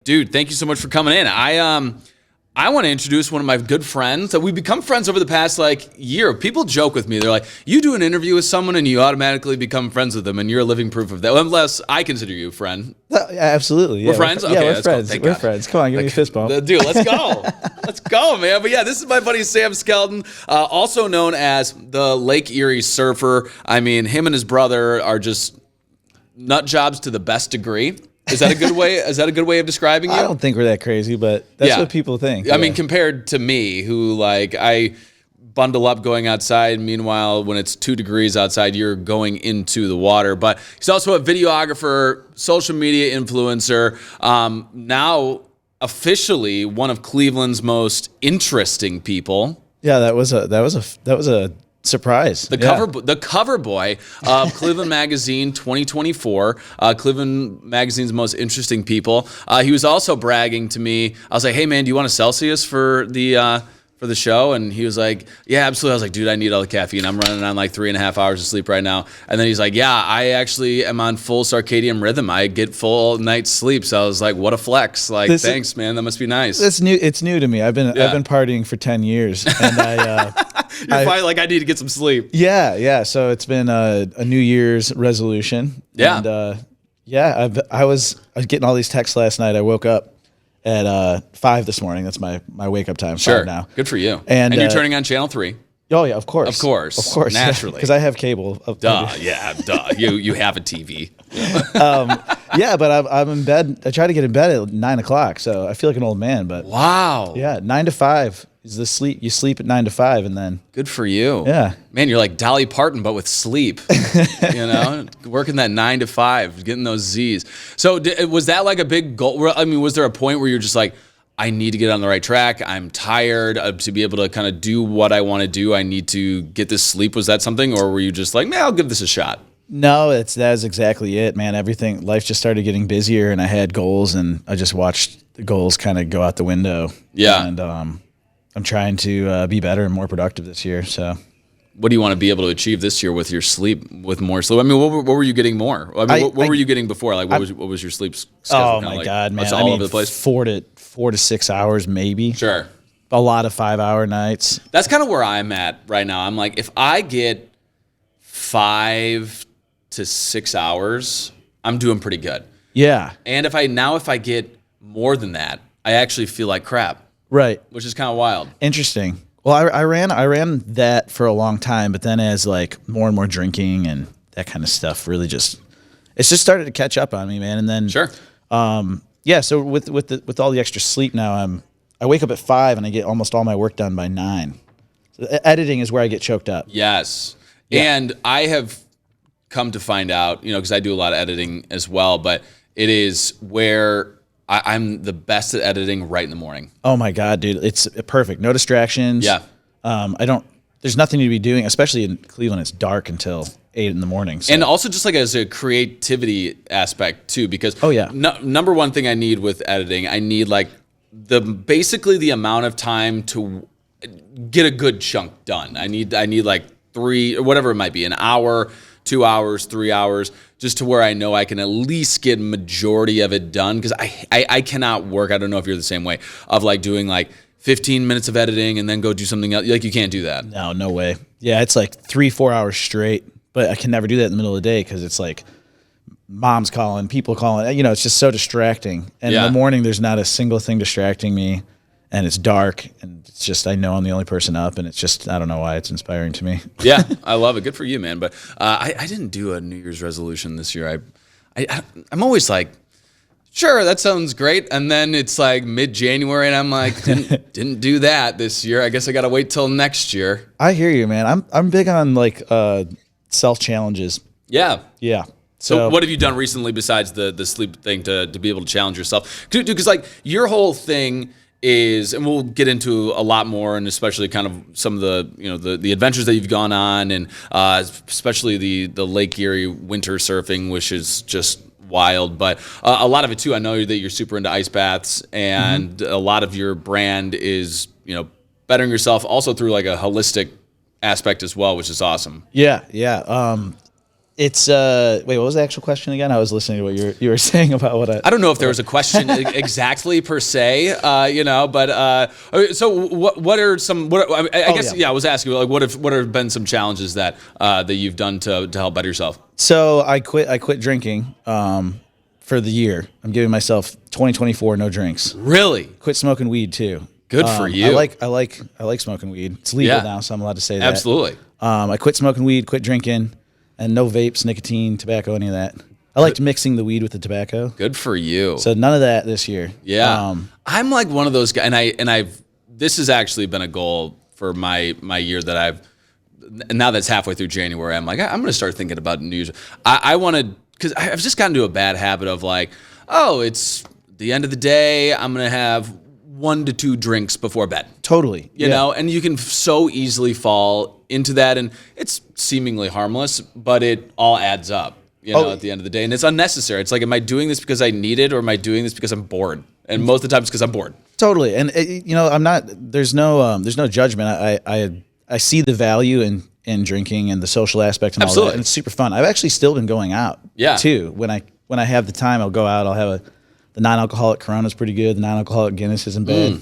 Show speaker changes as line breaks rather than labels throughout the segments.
Dude, thank you so much for coming in. I want to introduce one of my good friends that we've become friends over the past year. People joke with me. They're like, you do an interview with someone and you automatically become friends with them, and you're a living proof of that. Unless I consider you a friend.
Absolutely. Yeah,
we're friends? Okay,
we're friends. We're friends. Come on, give me a fist bump.
Dude, let's go. Let's go, man. But yeah, this is my buddy Sam Skelton, also known as the Lake Erie surfer. I mean, him and his brother are just nut jobs to the best degree. Is that a good way? Is that a good way of describing you?
I don't think we're that crazy, but that's what people think.
I mean, compared to me, who I bundle up going outside. Meanwhile, when it's 2 degrees outside, you're going into the water. But he's also a videographer, social media influencer. Now officially one of Cleveland's most interesting people.
Yeah, that was a surprise.
The cover boy of Cleveland Magazine 2024, Cleveland Magazine's most interesting people. He was also bragging to me. I was like, "Hey man, do you want a Celsius for the show?" And he was like, "Yeah, absolutely." I was like, "Dude, I need all the caffeine. I'm running on 3.5 hours of sleep right now." And then he's like, "Yeah, I actually am on full circadian rhythm. I get full night's sleep." So I was like, "What a flex!" Thanks, man. That must be nice.
It's new. It's new to me. I've been partying for 10 years, and
You're probably like, I need to get some sleep.
Yeah. So it's been a New Year's resolution.
Yeah.
And I was getting all these texts last night. I woke up at 5 this morning. That's my wake up time.
Sure.
5 now.
Good for you.
And
you're turning on channel 3.
Oh yeah, of course.
Naturally.
Because I have cable.
Duh. You have a TV.
Yeah, but I'm in bed. I try to get in bed at 9 o'clock, so I feel like an old man. But
wow.
Yeah, 9 to 5 is the sleep. You sleep at 9 to 5, and then
good for you.
Yeah,
man, you're like Dolly Parton, but with sleep. Working that 9 to 5, getting those Z's. So was that like a big goal? I mean, was there a point where you're just like, I need to get on the right track. I'm tired to be able to kind of do what I want to do. I need to get this sleep. Was that something, or were you just like, man, I'll give this a shot?
No, that's exactly it, man. Life just started getting busier, and I had goals, and I just watched the goals kind of go out the window.
Yeah.
And I'm trying to be better and more productive this year. So,
what do you want to be able to achieve this year with your sleep, with more sleep? I mean, what were you getting more? I mean, what were you getting before? Like, what was your sleep schedule?
Oh my God, man!
All over the place.
4 to 6 hours, maybe.
Sure.
A lot of 5-hour nights.
That's kind of where I'm at right now. I'm like, if I get 5 to 6 hours, I'm doing pretty good.
Yeah.
And if I get more than that, I actually feel like crap.
Right.
Which is kind of wild.
Interesting. Well, I ran that for a long time, but then as more and more drinking and that kind of stuff really it's just started to catch up on me, man. And then
sure.
Yeah, so with all the extra sleep now, I wake up at 5 and I get almost all my work done by 9. So editing is where I get choked up.
Yes.
Yeah.
And I have come to find out, because I do a lot of editing as well, but it is where I'm the best at editing right in the morning. Oh
my God, dude. It's perfect. No distractions.
Yeah.
There's nothing to be doing, especially in Cleveland. It's dark until 8 in the morning. So.
And also just as a creativity aspect too, because number one thing I need with editing, I need basically the amount of time to get a good chunk done. I need 3 or whatever it might be, an hour, 2 hours, 3 hours, just to where I know I can at least get majority of it done. Because I cannot work, I don't know if you're the same way, of doing 15 minutes of editing and then go do something else. You can't do that.
No way. Yeah, it's 3-4 hours straight, but I can never do that in the middle of the day because it's mom's calling, people calling. It's just so distracting. And in the morning, there's not a single thing distracting me, and it's dark, and it's just I know I'm the only person up, and it's just I don't know why it's inspiring to me.
Yeah, I love it. Good for you, man. But I didn't do a New Year's resolution this year. I'm always sure, that sounds great. And then it's mid-January, and I'm like, didn't do that this year. I guess I got to wait till next year.
I hear you, man. I'm big on self-challenges.
Yeah.
Yeah.
So what have you done recently besides the sleep thing to be able to challenge yourself? Dude, because your whole thing is, and we'll get into a lot more, and especially kind of some of the adventures that you've gone on, and especially the Lake Erie winter surfing, which is just wild. But a lot of it too, I know that you're super into ice baths, and a lot of your brand is bettering yourself also through a holistic aspect as well, which is awesome.
Yeah. It's wait, what was the actual question again? I was listening to what you were saying about what
I don't know if there was a question exactly per se, but so what are some? I guess I was asking like what have been some challenges that you've done to help better yourself?
So I quit drinking for the year. I'm giving myself 2024 no drinks.
Really?
Quit smoking weed too.
Good for you.
I like smoking weed. It's legal now, so I'm allowed to say that.
Absolutely.
I quit smoking weed, quit drinking. And no vapes, nicotine, tobacco, any of that. I liked mixing the weed with the tobacco.
Good for you.
So none of that this year.
Yeah, I'm like one of those guys, and I've this has actually been a goal for my year that I've now that's halfway through January. I'm like I'm going to start thinking about New Year's. I want to because I've just gotten to a bad habit of like, oh, it's the end of the day. I'm going to have 1 to 2 drinks before bed.
Totally.
You know, and you can so easily fall into that, and it's seemingly harmless, but it all adds up, at the end of the day, and it's unnecessary. It's like, am I doing this because I need it, or am I doing this because I'm bored? And most of the time it's because I'm bored.
Totally. And I'm not, there's no judgment. I see the value in drinking and the social aspect and all that, and it's super fun. I've actually still been going out too. When I have the time, I'll go out. I'll have the non-alcoholic Corona's pretty good. The non-alcoholic Guinness is in bed.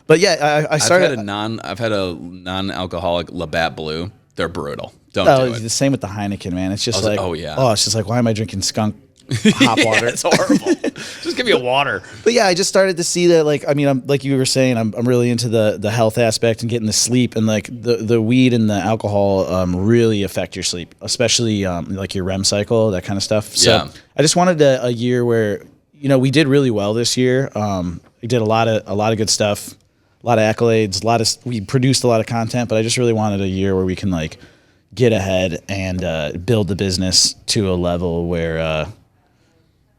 But yeah, I started.
I've had a non-alcoholic Labatt Blue. They're brutal. Don't do it.
The same with the Heineken, man. It's just like,
it's
just like, why am I drinking skunk hop water?
It's horrible. Just give me a water.
But yeah, I just started to see that, like, I mean, I'm like you were saying, I'm really into the health aspect and getting the sleep, and like the weed and the alcohol really affect your sleep, especially like your REM cycle, that kind of stuff. So I just wanted a year where we did really well this year. We did a lot of good stuff. A lot of accolades, we produced a lot of content, but I just really wanted a year where we can like get ahead and build the business to a level where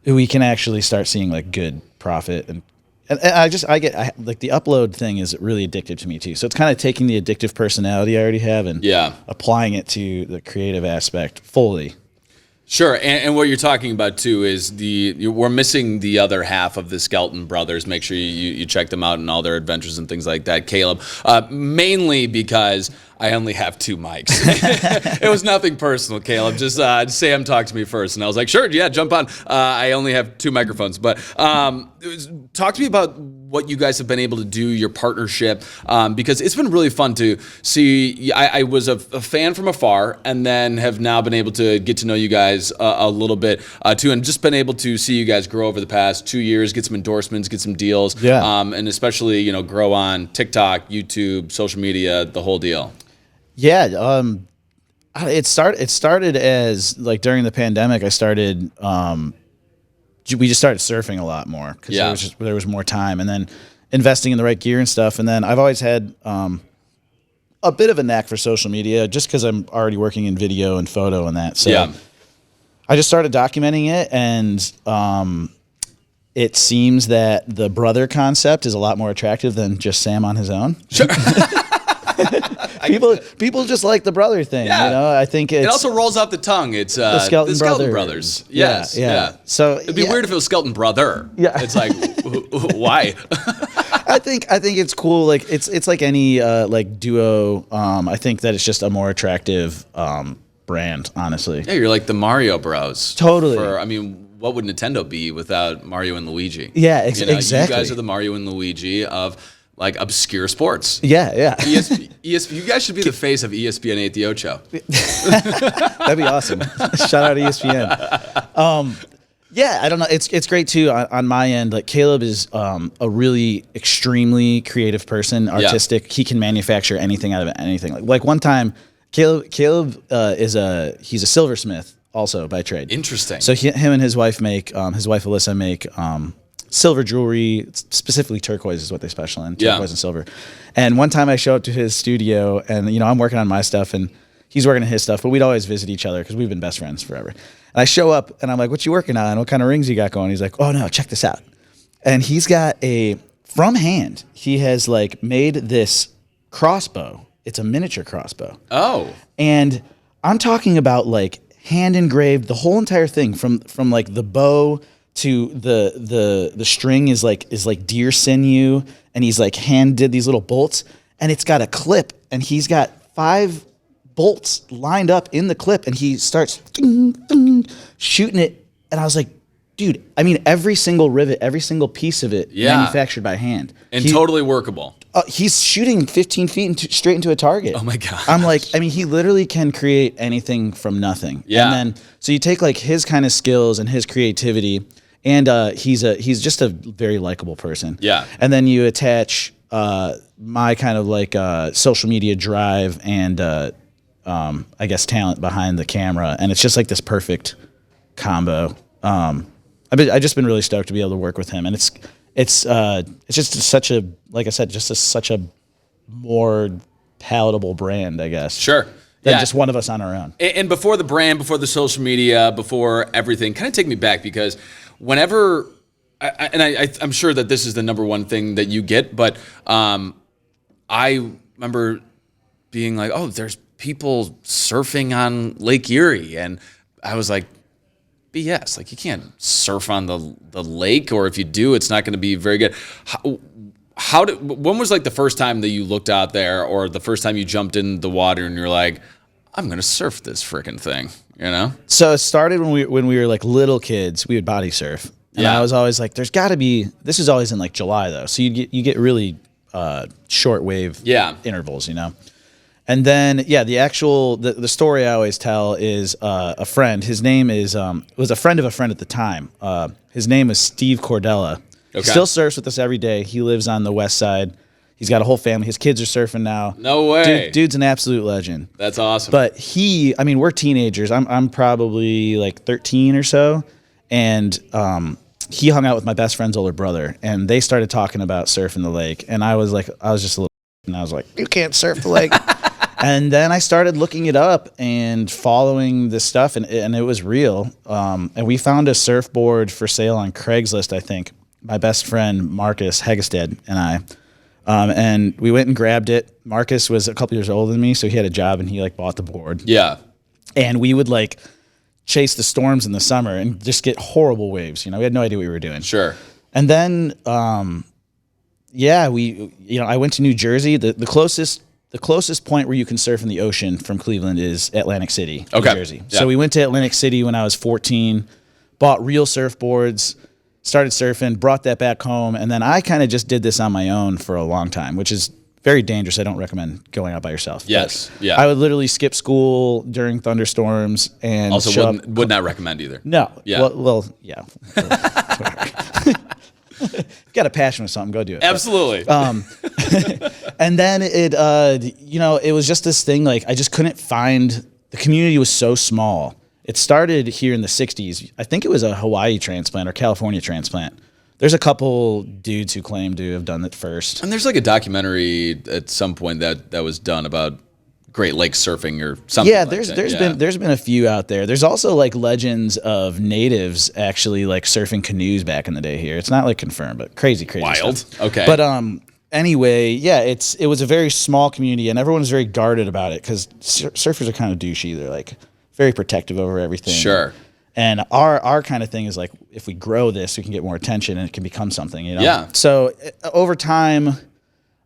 we can actually start seeing like good profit. And I like the upload thing is really addictive to me too. So it's kind of taking the addictive personality I already have and applying it to the creative aspect fully.
Sure, and what you're talking about too is we're missing the other half of the Skelton brothers. Make sure you check them out and all their adventures and things like that. Caleb, mainly because I only have 2 mics. It was nothing personal, Caleb. Just Sam talked to me first, and I was like, sure, yeah, jump on. I only have 2 microphones, but talk to me about what you guys have been able to do, your partnership, because it's been really fun to see. I was a fan from afar, and then have now been able to get to know you guys a little bit too, and just been able to see you guys grow over the past 2 years, get some endorsements, get some deals, and especially grow on TikTok, YouTube, social media, the whole deal.
Yeah, it started as like during the pandemic. I started. We just started surfing a lot more because there was more time, and then investing in the right gear and stuff. And then I've always had a bit of a knack for social media, just because I'm already working in video and photo and that. So I just started documenting it, and it seems that the brother concept is a lot more attractive than just Sam on his own. Sure. People just like the brother thing, I think it
also rolls off the tongue. It's
the Skelton
brothers. Yes, yeah.
So
it'd be weird if it was Skelton brother. Yeah, it's like why?
I think it's cool. Like it's like any like duo. I think that it's just a more attractive brand, honestly.
Yeah, you're like the Mario Bros.
Totally.
What would Nintendo be without Mario and Luigi?
Yeah, exactly.
You guys are the Mario and Luigi of like obscure sports.
Yeah.
You guys should be the face of ESPN 8 The Ocho.
That'd be awesome. Shout out ESPN. Yeah, I don't know. It's great too on my end. Like Caleb is a really extremely creative person, artistic. Yeah. He can manufacture anything out of anything. Like one time, Caleb he's a silversmith also by trade.
Interesting.
So him and his wife Alyssa make silver jewelry, specifically turquoise is what they specialize in, turquoise and silver. And one time I show up to his studio, and I'm working on my stuff and he's working on his stuff, but we'd always visit each other because we've been best friends forever. And I show up and I'm like, what you working on? What kind of rings you got going? He's like, oh no, check this out. And he's got from hand, he has like made this crossbow. It's a miniature crossbow.
Oh.
And I'm talking about like hand engraved, the whole entire thing from like the bow to the string is like deer sinew, and he's like hand did these little bolts, and it's got a clip, and he's got 5 bolts lined up in the clip, and he starts ding, ding, shooting it. And I was like, dude, I mean, every single rivet, every single piece of it manufactured by hand.
And totally workable.
He's shooting 15 feet straight into a target.
Oh my God.
I'm like, I mean, he literally can create anything from nothing.
Yeah.
And then, so you take like his kind of skills and his creativity, and he's just a very likable person.
Yeah.
And then you attach my kind of like social media drive and I guess talent behind the camera, and it's just like this perfect combo. I've just been really stoked to be able to work with him, and it's just such a, like I said, such a more palatable brand, I guess.
Sure.
Than just one of us on our own.
And before the brand, before the social media, before everything, kind of take me back, because whenever, I'm sure that this is the number one thing that you get, but I remember being like, oh, there's people surfing on Lake Erie, and I was like, BS. Like, you can't surf on the lake, or if you do, it's not going to be very good. When was like the first time that you looked out there, or the first time you jumped in the water and you're like, I'm going to surf this freaking thing, you know?
So it started when we were like little kids. We would body surf, and I was always like, there's got to be. This is always in like July though, so you get really short wave intervals, you know. And then, the story I always tell is a friend. His name was a friend of a friend at the time. His name is Steve Cordella. Okay. He still surfs with us every day. He lives on the west side. He's got a whole family. His kids are surfing now.
No way.
Dude's an absolute legend.
That's awesome.
But we're teenagers. I'm probably like 13 or so. And he hung out with my best friend's older brother. And they started talking about surfing the lake. And I was just a little, and I was like, you can't surf the lake. And then I started looking it up and following this stuff, and it was real. And we found a surfboard for sale on Craigslist, I think. My best friend, Marcus Hegestad, and I. And we went and grabbed it. Marcus was a couple years older than me, so he had a job, and he like bought the board. Yeah. And we would like chase the storms in the summer and just get horrible waves. You know, we had no idea what we were doing.
Sure.
And then, I went to New Jersey. The closest point where you can surf in the ocean from Cleveland is Atlantic City, New Jersey. Yeah. So we went to Atlantic City when I was 14, bought real surfboards, started surfing, brought that back home, and then I kind of just did this on my own for a long time, which is very dangerous. I don't recommend going out by yourself.
Yes. Yeah.
I would literally skip school during thunderstorms and
also would not recommend either.
No. Yeah. Well, yeah. Got a passion with something, go do it.
Absolutely.
And then it was just this thing, like I just couldn't find, the community was so small. It started here in the 60s. I think it was a Hawaii transplant or California transplant. There's a couple dudes who claim to have done it first.
And there's like a documentary at some point that was done about Great Lakes surfing or something.
Yeah, there's been a few out there. There's also like legends of natives actually like surfing canoes back in the day here. It's not like confirmed, but crazy
wild
stuff.
Okay.
But anyway, yeah, it was a very small community, and everyone was very guarded about it because surfers are kind of douchey. They're like very protective over everything.
Sure.
And our kind of thing is like, if we grow this, we can get more attention and it can become something, you know?
Yeah.
So over time,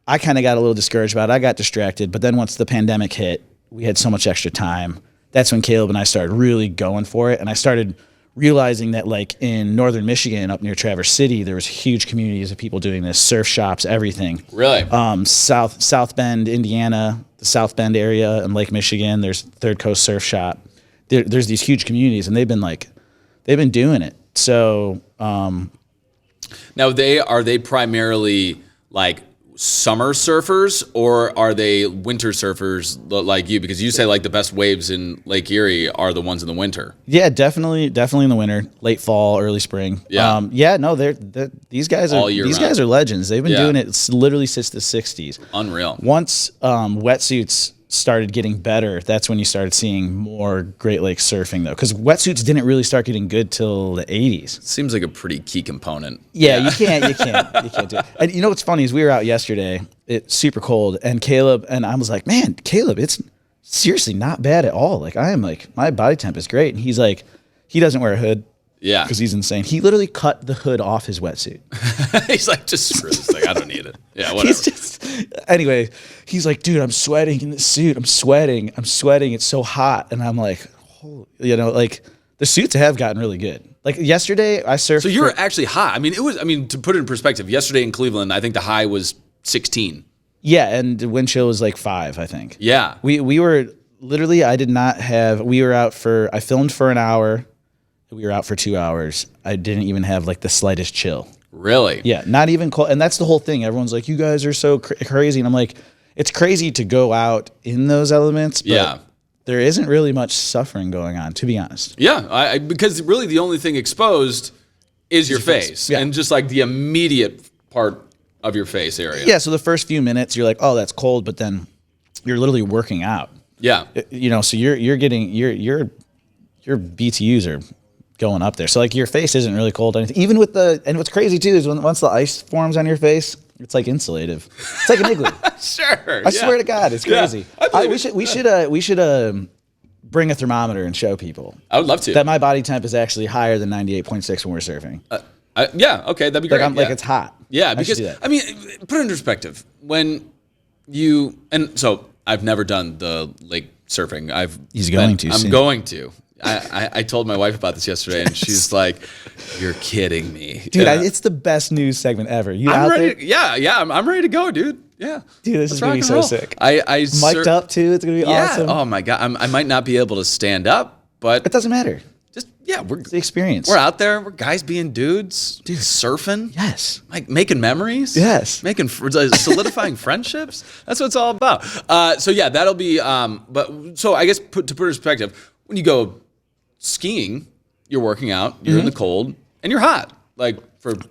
I kind of got a little discouraged about it. I got distracted. But then once the pandemic hit, we had so much extra time. That's when Caleb and I started really going for it. And I started realizing that like in northern Michigan, up near Traverse City, there was huge communities of people doing this, surf shops, everything.
Really?
South Bend, Indiana, the South Bend area, and Lake Michigan, there's Third Coast Surf Shop. There's these huge communities, and they've been doing it. So
now are they primarily like summer surfers, or are they winter surfers like you? Because you say like the best waves in Lake Erie are the ones in the winter.
Yeah, definitely in the winter, late fall, early spring.
Yeah,
these guys are legends. They've been doing it literally since the 60s.
Unreal.
Once wetsuits started getting better, that's when you started seeing more Great Lakes surfing, though, because wetsuits didn't really start getting good till the 80s.
Seems like a pretty key component.
Yeah. you can't do it. And you know what's funny is we were out yesterday, it's super cold, and Caleb and I was like, man, Caleb, it's seriously not bad at all. Like I am like, my body temp is great, and he's like, he doesn't wear a hood.
Yeah.
Because he's insane. He literally cut the hood off his wetsuit.
He's like, just screw this thing. I don't need it. Yeah, whatever.
Anyway, he's like, dude, I'm sweating in this suit. I'm sweating. It's so hot. And I'm like, like the suits have gotten really good. Like yesterday, I surfed.
So you were actually hot. I mean, to put it in perspective, yesterday in Cleveland, I think the high was 16.
Yeah, and the wind chill was like 5, I think.
Yeah.
We were literally, I filmed for an hour. We were out for 2 hours. I didn't even have like the slightest chill.
Really?
Yeah, not even cold. And that's the whole thing. Everyone's like, you guys are so crazy. And I'm like, it's crazy to go out in those elements. But there isn't really much suffering going on, to be honest.
Yeah, because really the only thing exposed is your face. And just like the immediate part of your face area.
Yeah, so the first few minutes you're like, oh, that's cold, but then you're literally working out.
Yeah.
So you're getting your BTUs are going up there. So like your face isn't really cold or anything. Even with and what's crazy too is once the ice forms on your face, it's like insulative. It's like an igloo.
Sure.
I swear to God, it's crazy.
Yeah,
we should bring a thermometer and show people.
I would love to.
That my body temp is actually higher than 98.6 when we're surfing.
Yeah, okay, that'd be great.
Like it's hot.
Yeah, because I mean, put it in perspective. When so I've never done the lake surfing. I'm going to. I told my wife about this yesterday, and she's like, "You're kidding me,
dude!" It's the best news segment ever. I'm
ready to go, dude. Yeah,
dude, this is gonna be so sick.
I
mic'd up too. It's gonna be awesome.
Oh my God, I might not be able to stand up, but
it doesn't matter.
It's
the experience.
We're out there. We're guys being dudes, dude, surfing.
Yes,
like making memories.
Yes,
solidifying friendships. That's what it's all about. So yeah, that'll be. So I guess to put in perspective, when you go skiing, you're working out, you're in the cold, and you're hot. Like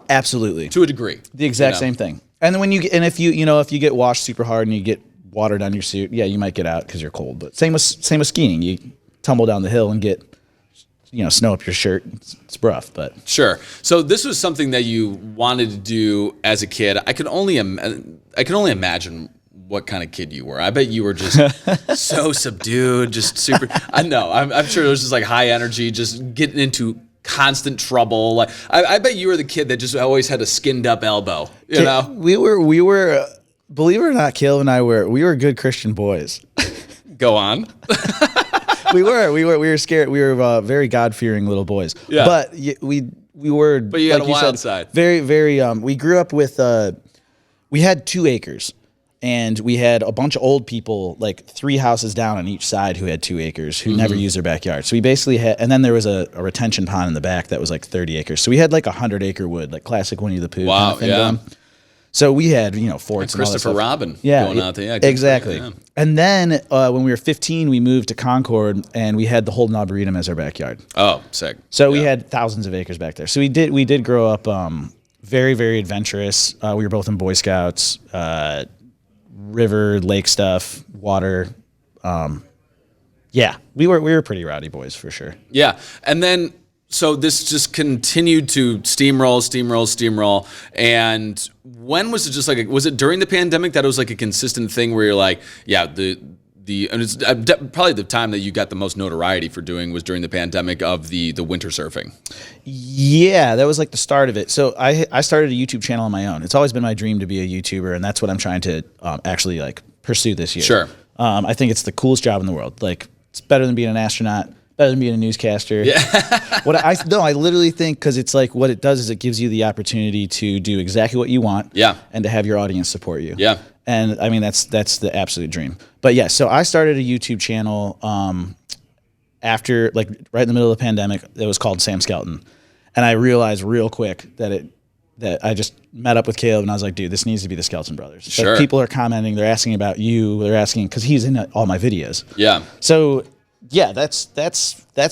absolutely
to a degree,
the exact same thing. And then if you get washed super hard and you get water down your suit, yeah, you might get out because you're cold. But same with skiing, you tumble down the hill and get snow up your shirt. It's rough, but
sure. So this was something that you wanted to do as a kid. I can only imagine what kind of kid you were. I bet you were just so subdued, just super. I know. I'm sure there was just like high energy, just getting into constant trouble. Like I bet you were the kid that just always had a skinned up elbow. You know,
we were. Believe it or not, Caleb and I we were good Christian boys.
Go on.
We were scared. We were very God-fearing little boys. Yeah. But we were.
But you had a wild side.
Very, very. We grew up with. We had 2 acres, and we had a bunch of old people, like 3 houses down on each side, who had 2 acres, who never used their backyard. So we basically had, and then there was a retention pond in the back that was like 30 acres. So we had like 100-acre wood, like classic Winnie the Pooh.
Wow.
Kind of thing going. So we had, forts and
Christopher
Robin.
Going out there. Yeah,
exactly. Yeah. And then when we were 15, we moved to Concord, and we had the Holden Arboretum as our backyard.
Oh, sick.
So we had thousands of acres back there. So we did grow up very, very adventurous. We were both in Boy Scouts, river, lake stuff, water. Yeah, we were pretty rowdy boys for sure.
Yeah, and then. So this just continued to steamroll. And when was it just like, was it during the pandemic that it was like a consistent thing where you're like, yeah, and it's probably the time that you got the most notoriety for doing was during the pandemic of the winter surfing.
Yeah, that was like the start of it. So I started a YouTube channel on my own. It's always been my dream to be a YouTuber, and that's what I'm trying to actually like pursue this year.
Sure.
I think it's the coolest job in the world. Like it's better than being an astronaut. Better than being a newscaster. Yeah. I literally think because it's like what it does is it gives you the opportunity to do exactly what you want.
Yeah.
And to have your audience support you.
Yeah.
And I mean that's the absolute dream. But yeah, so I started a YouTube channel after like right in the middle of the pandemic. It was called Sam Skelton, and I realized real quick that I just met up with Caleb and I was like, dude, this needs to be the Skelton Brothers.
Sure.
Like, people are commenting, they're asking about you, they're asking because he's in all my videos.
Yeah.
So. Yeah, that's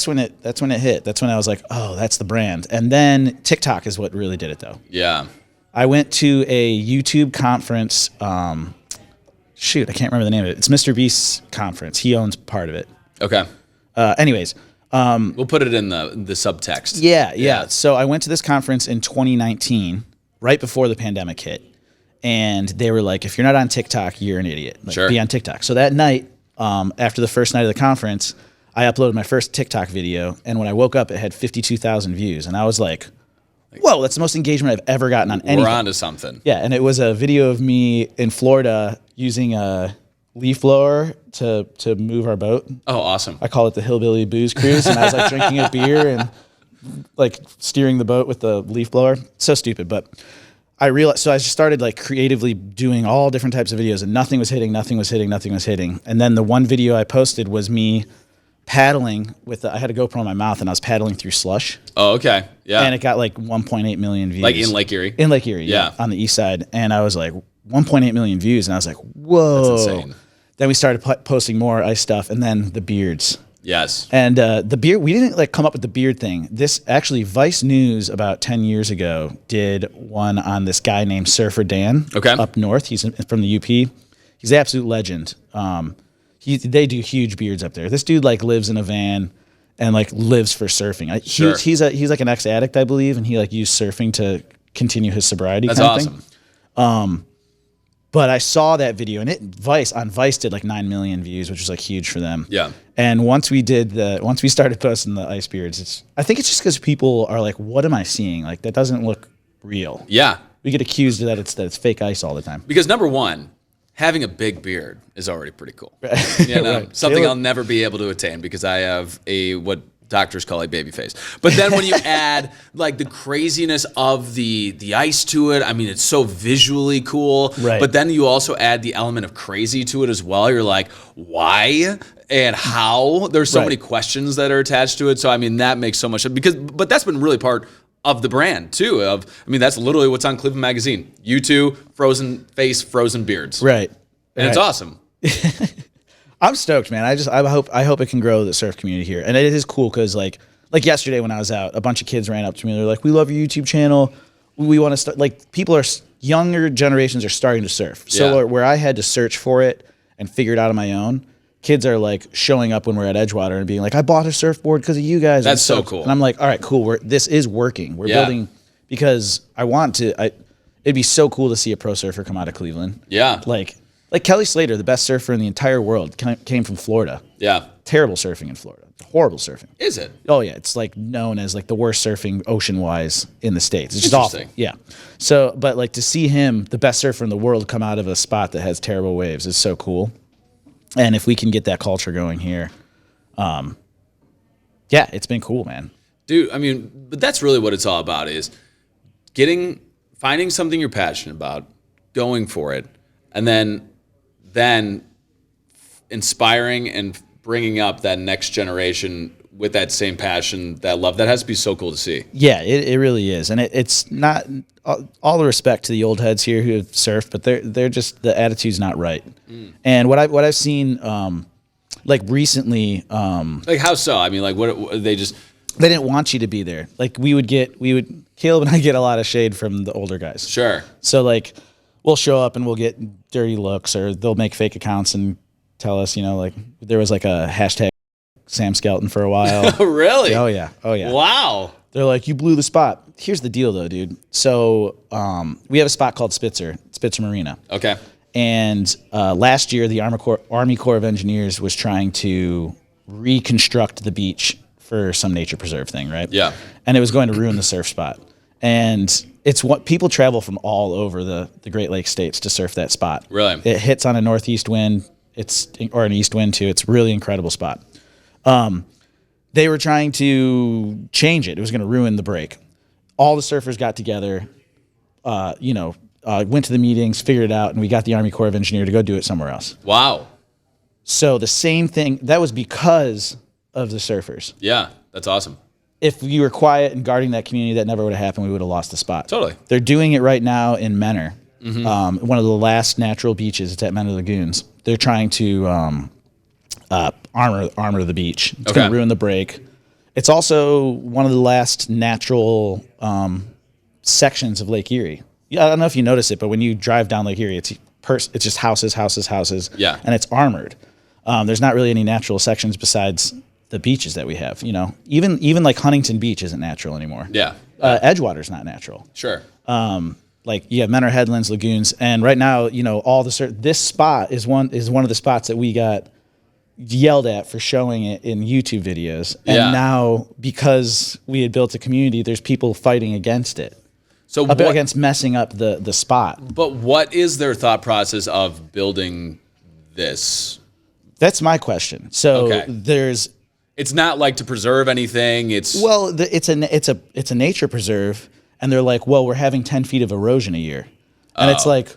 when it hit. That's when I was like, oh, that's the brand. And then TikTok is what really did it, though.
Yeah.
I went to a YouTube conference. I can't remember the name of it. It's Mr. Beast's conference. He owns part of it.
Okay.
Anyways,
we'll put it in the subtext.
Yeah. So I went to this conference in 2019, right before the pandemic hit, and they were like, if you're not on TikTok, you're an idiot. Like,
sure.
Be on TikTok. So that night. After the first night of the conference, I uploaded my first TikTok video, and when I woke up, it had 52,000 views, and I was like, whoa, that's the most engagement I've ever gotten on anything.
We're onto something.
Yeah, and it was a video of me in Florida using a leaf blower to move our boat.
Oh, awesome.
I call it the Hillbilly Booze Cruise, and I was like drinking a beer and like steering the boat with the leaf blower. So stupid, but I realized, so I just started like creatively doing all different types of videos, and nothing was hitting. And then the one video I posted was me paddling I had a GoPro in my mouth, and I was paddling through slush.
Oh, okay. Yeah.
And it got like 1.8 million views.
Like in Lake Erie?
In Lake Erie, yeah. On the east side. And I was like, 1.8 million views. And I was like, whoa.
That's insane.
Then we started posting more ice stuff, and then the beards.
Yes.
And the beard, we didn't like come up with the beard thing. This actually, Vice News about 10 years ago did one on this guy named Surfer Dan up north. He's from the UP. He's an absolute legend. They do huge beards up there. This dude like lives in a van and like lives for surfing. He's like an ex-addict, I believe, and he like used surfing to continue his sobriety.
That's
awesome. But I saw that video, and Vice did like 9 million views, which was like huge for them.
Yeah.
And once we started posting the ice beards, I think it's just because people are like, "What am I seeing? Like that doesn't look real."
Yeah.
We get accused that it's fake ice all the time.
Because number one, having a big beard is already pretty cool. You know, right. Something I'll never be able to attain because I have what doctors call a baby face. But then when you add like the craziness of the ice to it, I mean, it's so visually cool.
Right.
But then you also add the element of crazy to it as well. You're like, why and how? There's so many questions that are attached to it. So I mean, that makes so much but that's been really part of the brand too. That's literally what's on Cleveland Magazine. You two, frozen face, frozen beards.
Right.
And it's awesome.
I'm stoked, man. I hope it can grow the surf community here. And it is cool because like yesterday when I was out, a bunch of kids ran up to me. They're like, "We love your YouTube channel. We want to start." Like younger generations are starting to surf. So where I had to search for it and figure it out on my own, kids are like showing up when we're at Edgewater and being like, "I bought a surfboard because of you guys."
That's so cool.
And I'm like, "All right, cool. This is working. We're building because it'd be so cool to see a pro surfer come out of Cleveland."
Yeah.
Like Kelly Slater, the best surfer in the entire world, came from Florida.
Yeah.
Terrible surfing in Florida. Horrible surfing.
Is it?
Oh, yeah. It's like known as like the worst surfing ocean-wise in the States. It's just awful. Yeah. So, but like to see him, the best surfer in the world, come out of a spot that has terrible waves is so cool. And if we can get that culture going here, it's been cool, man. Dude,
I mean, but that's really what it's all about is finding something you're passionate about, going for it, and then inspiring and bringing up that next generation with that same passion, that love. That has to be so cool to see.
Yeah, it really is. And it's not all the respect to the old heads here who have surfed, but they're just, the attitude's not right. And what I've seen like recently,
like how so? I mean, like what they
didn't want you to be there. Like Caleb and I get a lot of shade from the older guys.
Sure.
So like we'll show up and we'll get dirty looks, or they'll make fake accounts and tell us, like there was like a hashtag Sam Skelton for a while.
Really?
Oh yeah.
Wow.
They're like, "You blew the spot." Here's the deal though, dude. So we have a spot called Spitzer Marina.
Okay.
And last year, the Army Corps of Engineers was trying to reconstruct the beach for some nature preserve thing, right?
Yeah.
And it was going to ruin the surf spot. And it's what people travel from all over the Great Lakes states to surf that spot.
Really?
It hits on a northeast wind, or an east wind too. It's a really incredible spot. They were trying to change it. It was going to ruin the break. All the surfers got together, went to the meetings, figured it out, and we got the Army Corps of Engineers to go do it somewhere else.
Wow.
So the same thing, that was because of the surfers.
Yeah, that's awesome.
If you were quiet and guarding that community, that never would have happened. We would have lost the spot.
Totally.
They're doing it right now in Menor, one of the last natural beaches. It's at Menor Lagoons. They're trying to armor the beach. It's going to ruin the break. It's also one of the last natural sections of Lake Erie. Yeah, I don't know if you notice it, but when you drive down Lake Erie, it's just houses.
Yeah.
And it's armored. There's not really any natural sections besides the beaches that we have. Even like Huntington Beach isn't natural anymore.
Yeah.
Edgewater's not natural.
Sure.
Like you have Menor Headlands, Lagoons, and right now, all this spot is one of the spots that we got yelled at for showing it in YouTube videos. And now, because we had built a community, there's people fighting against it. So against messing up the spot.
But what is their thought process of building this?
That's my question. So
it's not like to preserve anything. It's
a nature preserve, and they're like, well, we're having 10 feet of erosion a year, and it's like,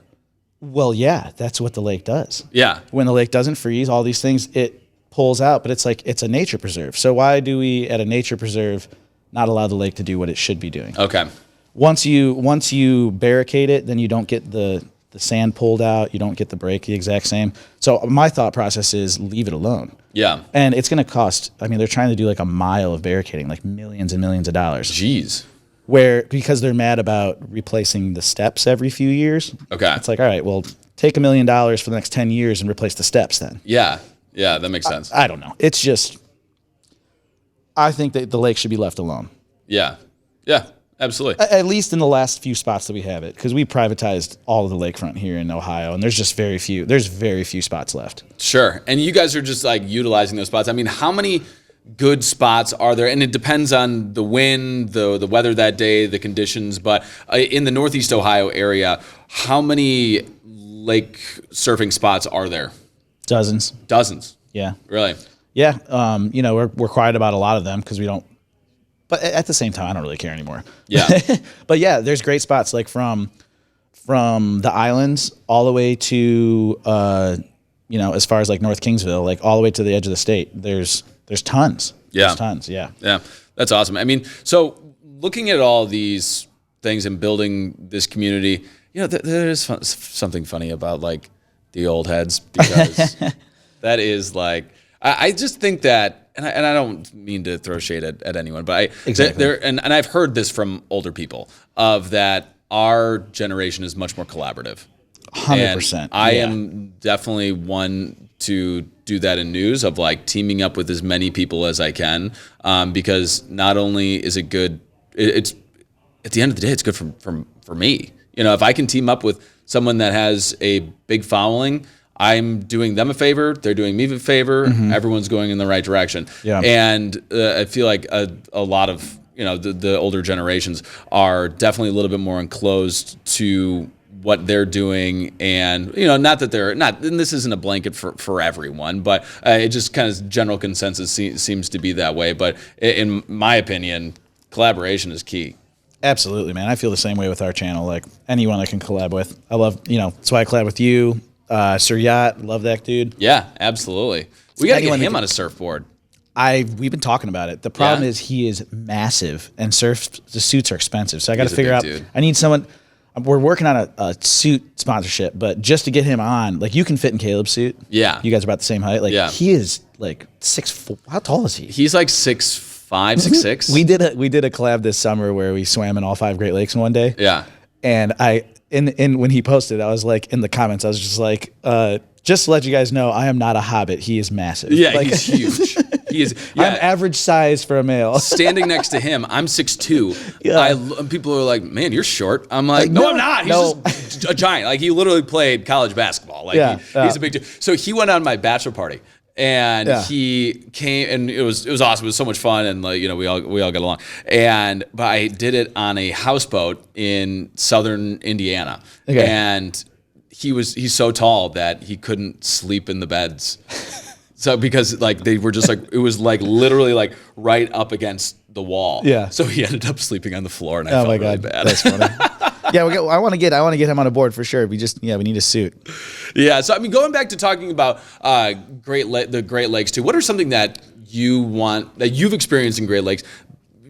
well, yeah, that's what the lake does.
Yeah,
when the lake doesn't freeze, all these things it pulls out, but it's like it's a nature preserve. So why do we at a nature preserve not allow the lake to do what it should be doing?
Okay.
Once you barricade it, then you don't get the sand pulled out. You don't get the break the exact same. So my thought process is leave it alone.
Yeah.
And it's going to cost, I mean, they're trying to do like a mile of barricading, like millions and millions of dollars.
Jeez.
Because they're mad about replacing the steps every few years.
Okay.
It's like, all right, well, take $1 million for the next 10 years and replace the steps then.
Yeah. Yeah, that makes sense.
I don't know. It's just, I think that the lake should be left alone.
Yeah. Yeah. Absolutely.
At least in the last few spots that we have it, because we privatized all of the lakefront here in Ohio, and there's just very few spots left.
Sure. And you guys are just like utilizing those spots. I mean, how many good spots are there? And it depends on the wind, the weather that day, the conditions. But in the Northeast Ohio area, how many lake surfing spots are there?
Dozens. Yeah.
Really?
Yeah. We're quiet about a lot of them because we don't. But at the same time, I don't really care anymore.
Yeah.
But yeah, there's great spots like from the islands all the way to as far as like North Kingsville, like all the way to the edge of the state. There's tons.
Yeah.
There's tons. Yeah.
Yeah. That's awesome. I mean, so looking at all these things and building this community, there is something funny about like the old heads, because that is like, I just think that. And I don't mean to throw shade at anyone, but and I've heard this from older people of that our generation is much more collaborative.
100%.
I am definitely one to do that in news of like teaming up with as many people as I can, because not only is it good, it's at the end of the day, it's good for me. If I can team up with someone that has a big following, I'm doing them a favor. They're doing me a favor. Mm-hmm. Everyone's going in the right direction. Yeah. And I feel like a lot of the older generations are definitely a little bit more enclosed to what they're doing, and not that they're not. And this isn't a blanket for everyone, but it just kind of general consensus seems to be that way. But in my opinion, collaboration is key.
Absolutely, man. I feel the same way with our channel. Like anyone I can collab with, I love. That's why I collab with you. Sir Yacht, love that dude.
Yeah, absolutely. We got to get him on a surfboard.
We've been talking about it. The problem is he is massive, and the suits are expensive. So I got to figure out. Dude. I need someone. We're working on a suit sponsorship, but just to get him on, like you can fit in Caleb's suit.
Yeah,
you guys are about the same height. Like he is like 6'4". How tall is he?
He's like 6'5", 6'6".
We did a collab this summer where we swam in all 5 Great Lakes in one day.
Yeah,
and when he posted, I was like, in the comments, I was just like, just to let you guys know, I am not a hobbit. He is massive.
Yeah, he's huge. He is. Yeah.
I'm average size for a male.
Standing next to him, I'm 6'2". Yeah. People are like, man, you're short. I'm like, no, I'm not. He's just a giant. Like he literally played college basketball. Like he's a big dude. So he went on my bachelor party. And he came, and it was awesome. It was so much fun, and like we all got along. But I did it on a houseboat in southern Indiana, and he's so tall that he couldn't sleep in the beds. So because like they were just like it was like literally like right up against the wall. Yeah. So he ended up sleeping on the floor, and I felt really bad.
That's funny. Yeah, I want to get him on a board for sure. We need a suit.
Yeah, so I mean, going back to talking about the Great Lakes too. What are something that you've experienced in Great Lakes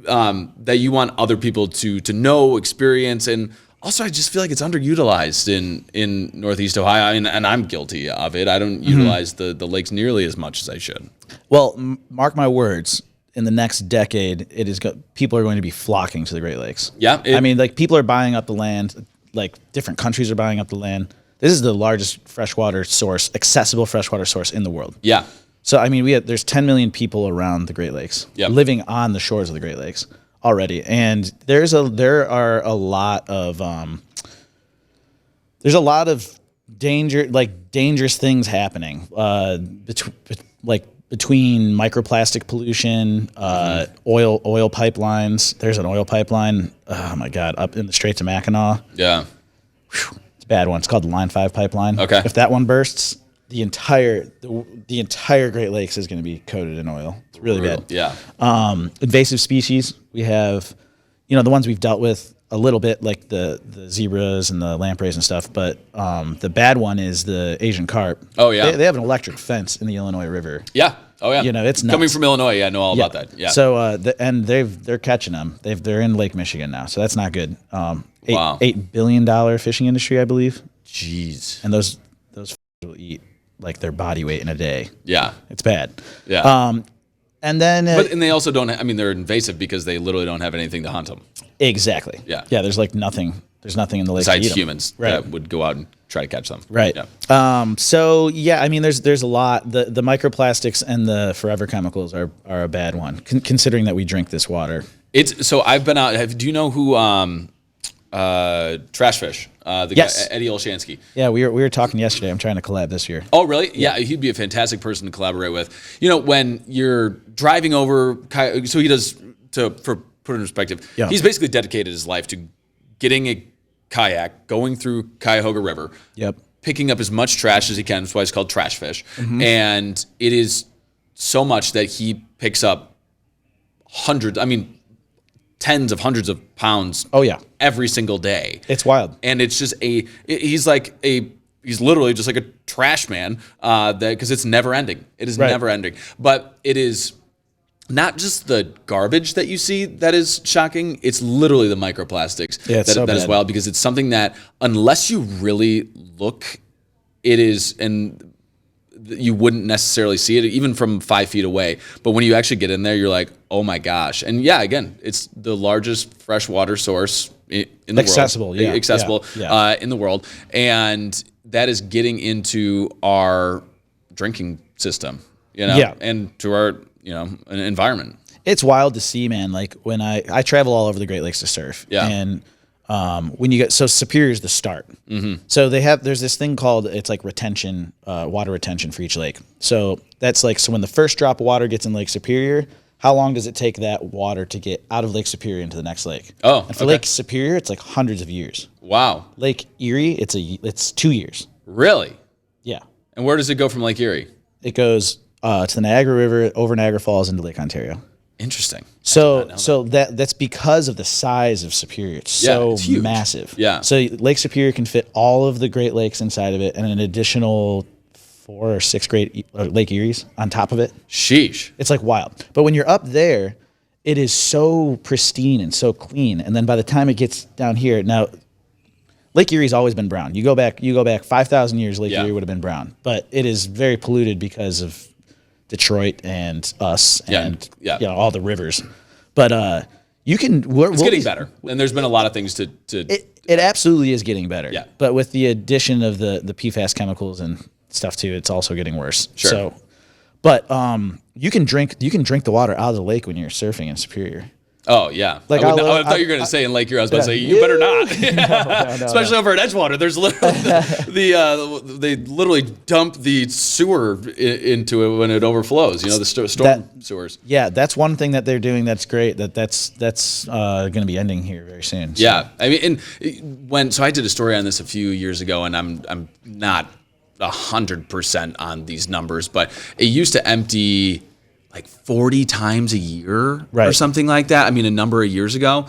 that you want other people to know, experience, and also I just feel like it's underutilized in Northeast Ohio. I mean, and I'm guilty of it. I don't utilize the lakes nearly as much as I should.
Well, mark my words. In the next decade, people are going to be flocking to the Great Lakes.
Yeah.
I mean, like people are buying up the land, like different countries are buying up the land. This is the largest accessible freshwater source in the world.
Yeah.
So, I mean, there's 10 million people around the Great Lakes living on the shores of the Great Lakes already. And there's a lot of dangerous things happening like between microplastic pollution, oil pipelines. There's an oil pipeline. Oh my God, up in the Straits of Mackinac.
Yeah,
it's a bad one. It's called the Line 5 pipeline.
Okay,
if that one bursts, the entire Great Lakes is going to be coated in oil. It's really bad.
Yeah.
Invasive species. We have, the ones we've dealt with a little bit, like the zebras and the lampreys and stuff. But the bad one is the Asian carp.
Oh yeah.
They have an electric fence in the Illinois River.
Yeah. Oh yeah.
It's nuts.
Coming from Illinois. Yeah, I know all about that. Yeah.
So they're catching them. They're in Lake Michigan now. So that's not good.
Wow.
$8 billion fishing industry, I believe.
Jeez.
And those will eat like their body weight in a day.
Yeah.
It's bad.
Yeah.
And then
and they also don't they're invasive because they literally don't have anything to hunt them.
Exactly.
Yeah.
Yeah, there's nothing in the lake
besides humans that would go out and try to catch them.
Right.
Yeah.
So yeah, there's a lot. The microplastics and the forever chemicals are a bad one, considering that we drink this water.
So I've been out. Do you know who Trash Fish? The guy, Eddie Olshansky.
Yeah, we were talking yesterday. I'm trying to collab this year.
Oh, really? Yeah, he'd be a fantastic person to collaborate with. When you're driving over, so he does, for put in perspective, he's basically dedicated his life to getting a kayak, going through Cuyahoga River, picking up as much trash as he can. That's why it's called Trash Fish. Mm-hmm. And it is so much that he picks up tens of hundreds of pounds.
Oh yeah,
every single day.
It's wild,
and it's just he's literally just like a trash man. Because it's never ending. It is never ending. But it is not just the garbage that you see that is shocking. It's literally the microplastics that is wild, because it's something that unless you really look, it is and. You wouldn't necessarily see it even from 5 feet away. But when you actually get in there, you're like, oh my gosh. And yeah, again, it's the largest freshwater source in the world. Accessible in the world. And that is getting into our drinking system, and to our, environment.
It's wild to see, man. Like when I travel all over the Great Lakes to surf. Yeah. And when you get, Superior is the start. Mm-hmm. So there's this thing called, it's like retention, water retention for each lake. So that's like, so when the first drop of water gets in Lake Superior, how long does it take that water to get out of Lake Superior into the next lake? Oh, and for Lake Superior, it's like hundreds of years.
Wow.
Lake Erie, it's 2 years.
Really?
Yeah.
And where does it go from Lake Erie?
It goes to the Niagara River, over Niagara Falls into Lake Ontario.
Interesting.
So that's because of the size of Superior. It's it's massive. Yeah. So Lake Superior can fit all of the Great Lakes inside of it, and an additional 4 or 6 Lake Eries on top of it.
Sheesh.
It's like wild. But when you're up there, it is so pristine and so clean. And then by the time it gets down here, now Lake Erie's always been brown. You go back 5,000 years, Lake Erie would have been brown. But it is very polluted because of Detroit and us and all the rivers. But you can...
It's getting better. And there's been a lot of things to...
It absolutely is getting better.
Yeah.
But with the addition of the PFAS chemicals and stuff too, it's also getting worse.
Sure.
So, but you can drink the water out of the lake when you're surfing in Superior.
Oh yeah, like I thought you were going to say in Lake Erie. I was about to say you better not, no, especially over at Edgewater. There's literally they literally dump the sewer into it when it overflows. The storm sewers.
Yeah, that's one thing that they're doing. That's great. That's going to be ending here very soon.
So. Yeah, I mean, so I did a story on this a few years ago, and I'm not 100% on these numbers, but it used to empty like 40 times a year or something like that. I mean, a number of years ago.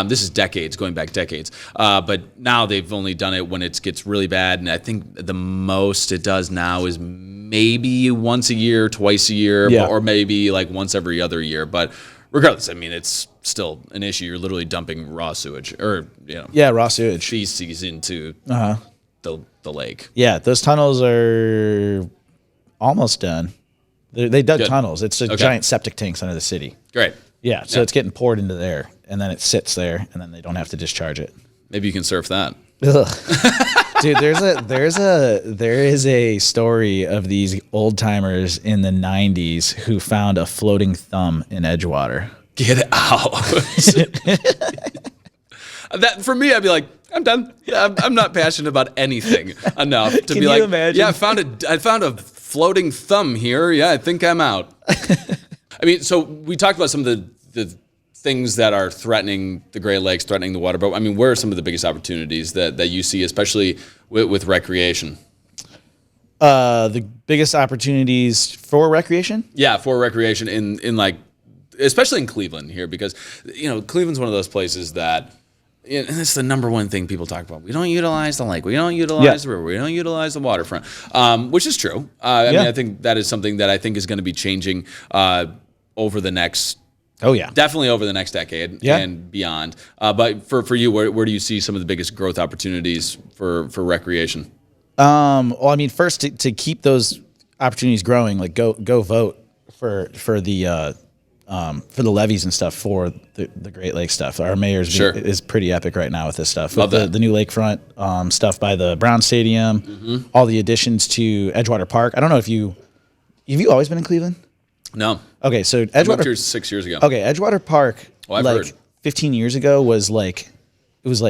This is going back decades. But now they've only done it when it gets really bad. And I think the most it does now is maybe once a year, twice a year, or maybe like once every other year. But regardless, I mean, it's still an issue. You're literally dumping raw sewage
raw sewage
feces into the lake.
Yeah, those tunnels are almost done. They dug tunnels. It's giant septic tanks under the city.
Great.
Yeah, so it's getting poured into there, and then it sits there, and then they don't have to discharge it.
Maybe you can surf that.
Dude, there is a story of these old timers in the 90s who found a floating thumb in Edgewater.
Get out. That for me, I'd be like, I'm done. I'm not passionate about anything enough to be like,
imagine?
Yeah, I found a floating thumb here. Yeah, I think I'm out. I mean, so we talked about some of the things that are threatening the Great Lakes, threatening the water. But I mean, where are some of the biggest opportunities that you see, especially with recreation?
The biggest opportunities for recreation?
Yeah, for recreation in like, especially in Cleveland here, because Cleveland's one of those places that. And it's the number one thing people talk about. We don't utilize the lake. We don't utilize the river. We don't utilize the waterfront, which is true. I mean, I think that is something that I think is going to be changing over the next. Oh yeah, definitely over the next decade and beyond. But for you, where do you see some of the biggest growth opportunities for recreation?
Well, I mean, first to keep those opportunities growing, like go vote for the levees and stuff for the Great Lakes stuff. Our mayor's is pretty epic right now with this stuff.
Love
with the new lakefront stuff by the Brown Stadium, all the additions to Edgewater Park. I don't know if have you always been in Cleveland?
No.
Okay, so
I moved here 6 years ago.
Okay, Edgewater Park,
I've heard.
15 years ago was it was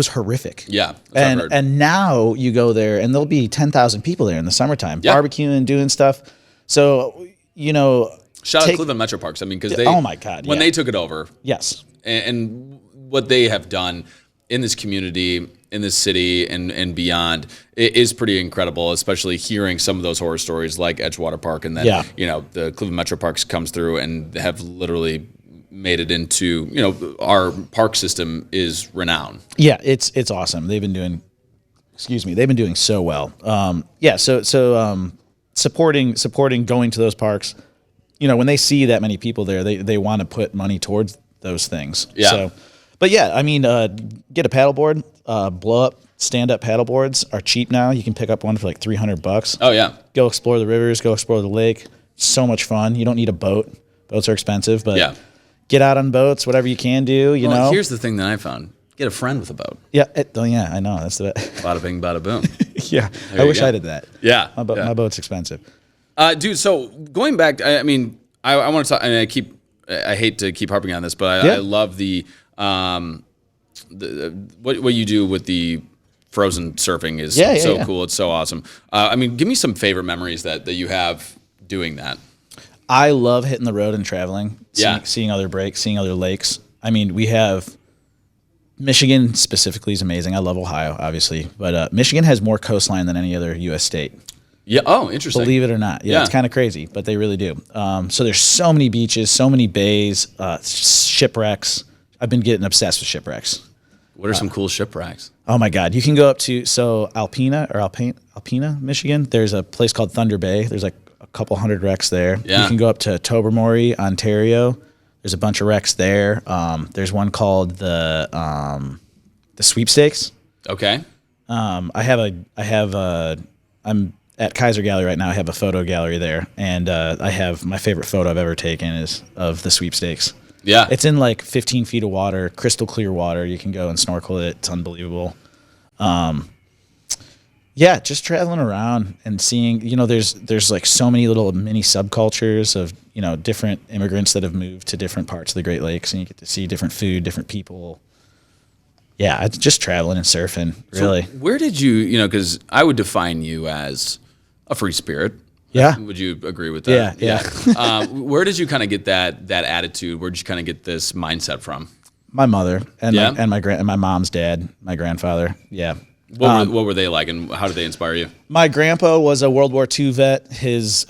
horrific.
Yeah,
and now you go there and there'll be 10,000 people there in the summertime, barbecuing, doing stuff. So
shout out Cleveland Metro Parks. I mean, because they
oh my god,
when they took it over,
yes,
and what they have done in this community, in this city, and beyond, it is pretty incredible. Especially hearing some of those horror stories like Edgewater Park, and then the Cleveland Metro Parks comes through and have literally made it into our park system is renowned.
Yeah, it's awesome. They've been doing so well. Supporting going to those parks. When they see that many people there, they want to put money towards those things.
Yeah.
So, but yeah, I mean, get a paddleboard. Blow up stand-up paddleboards are cheap now. You can pick up one for like $300.
Oh yeah.
Go explore the rivers. Go explore the lake. So much fun. You don't need a boat. Boats are expensive, but get out on boats. Whatever you can do. You know.
Here's the thing that I found: get a friend with a boat.
Yeah. I know. That's the.
Bada bing, bada boom.
Yeah. I wish I did that.
Yeah.
My boat's expensive.
Dude, so going back, I mean, I want to talk, and I hate to keep harping on this, but I love the what you do with the frozen surfing is so cool. It's so awesome. I mean, give me some favorite memories that you have doing that.
I love hitting the road and traveling, seeing other breaks, seeing other lakes. I mean, we have Michigan specifically is amazing. I love Ohio, obviously, but Michigan has more coastline than any other U.S. state.
Yeah. Oh, interesting.
Believe it or not. Yeah. It's kind of crazy, but they really do. So there's so many beaches, so many bays, shipwrecks. I've been getting obsessed with shipwrecks.
What are some cool shipwrecks?
Oh my God. You can go up to, Alpena, Michigan. There's a place called Thunder Bay. There's like a couple hundred wrecks there.
Yeah.
You can go up to Tobermory, Ontario. There's a bunch of wrecks there. There's one called the Sweepstakes.
Okay.
I'm at Kaiser Gallery right now. I have a photo gallery there, and I have my favorite photo I've ever taken is of the Sweepstakes.
Yeah.
It's in like 15 feet of water, crystal clear water. You can go and snorkel it. It's unbelievable. Just traveling around and seeing, there's like so many little mini subcultures of, different immigrants that have moved to different parts of the Great Lakes, and you get to see different food, different people. Yeah, it's just traveling and surfing, really.
So where did you, because I would define you as a free spirit.
Yeah.
Would you agree with that?
Yeah.
Where did you kind of get that attitude? Where did you kind of get this mindset from?
My mother and my mom's dad, my grandfather. Yeah.
What were they like, and how did they inspire you?
My grandpa was a World War II vet. His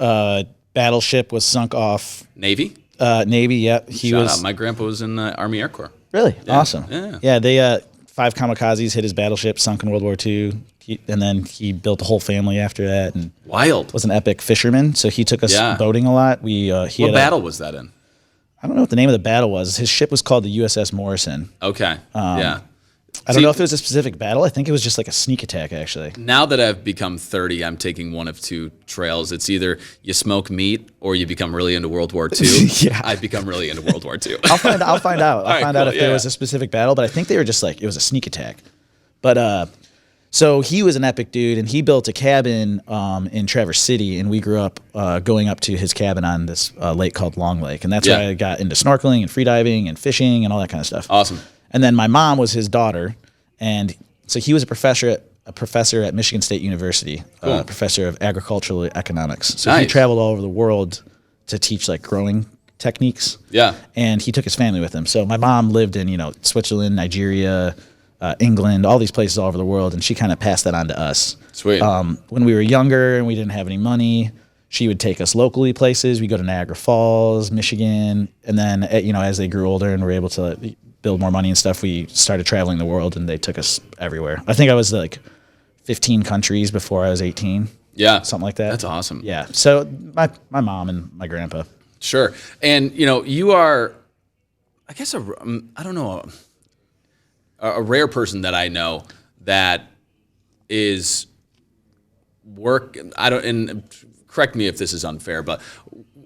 battleship was sunk off. Navy. Yeah.
Shout out. My grandpa was in the Army Air Corps.
Really?
Yeah.
Awesome. Yeah. They 5 kamikazes hit his battleship, sunk in World War II. And then he built a whole family after that. And
wild.
Was an epic fisherman, so he took us boating a lot.
What battle was that in?
I don't know what the name of the battle was. His ship was called the USS Morrison.
Okay.
I don't know if it was a specific battle. I think it was just like a sneak attack, actually.
Now that I've become 30, I'm taking one of two trails. It's either you smoke meat or you become really into World War II.
Yeah.
I've become really into World War II.
I'll find out. I'll find out if there was a specific battle, but I think they were just like, it was a sneak attack. But so he was an epic dude, and he built a cabin in Traverse City, and we grew up going up to his cabin on this lake called Long Lake. And that's where I got into snorkeling and freediving and fishing and all that kind of stuff.
Awesome.
And then my mom was his daughter, and so he was a professor a professor at Michigan State University,
Cool.
Professor of agricultural economics. So
Nice.
he traveled all over the world to teach like growing techniques.
Yeah.
And he took his family with him. So my mom lived in, Switzerland, Nigeria, England, all these places all over the world, and she kind of passed that on to us.
Sweet.
When we were younger and we didn't have any money, she would take us locally places. We go to Niagara Falls, Michigan, and then as they grew older and were able to build more money and stuff, we started traveling the world, and they took us everywhere. I think I was like 15 countries before I was 18.
Yeah.
Something like that.
That's awesome.
Yeah. So my mom and my grandpa.
Sure. And, you are, I guess, I don't know, a rare person that I know that is and correct me if this is unfair, but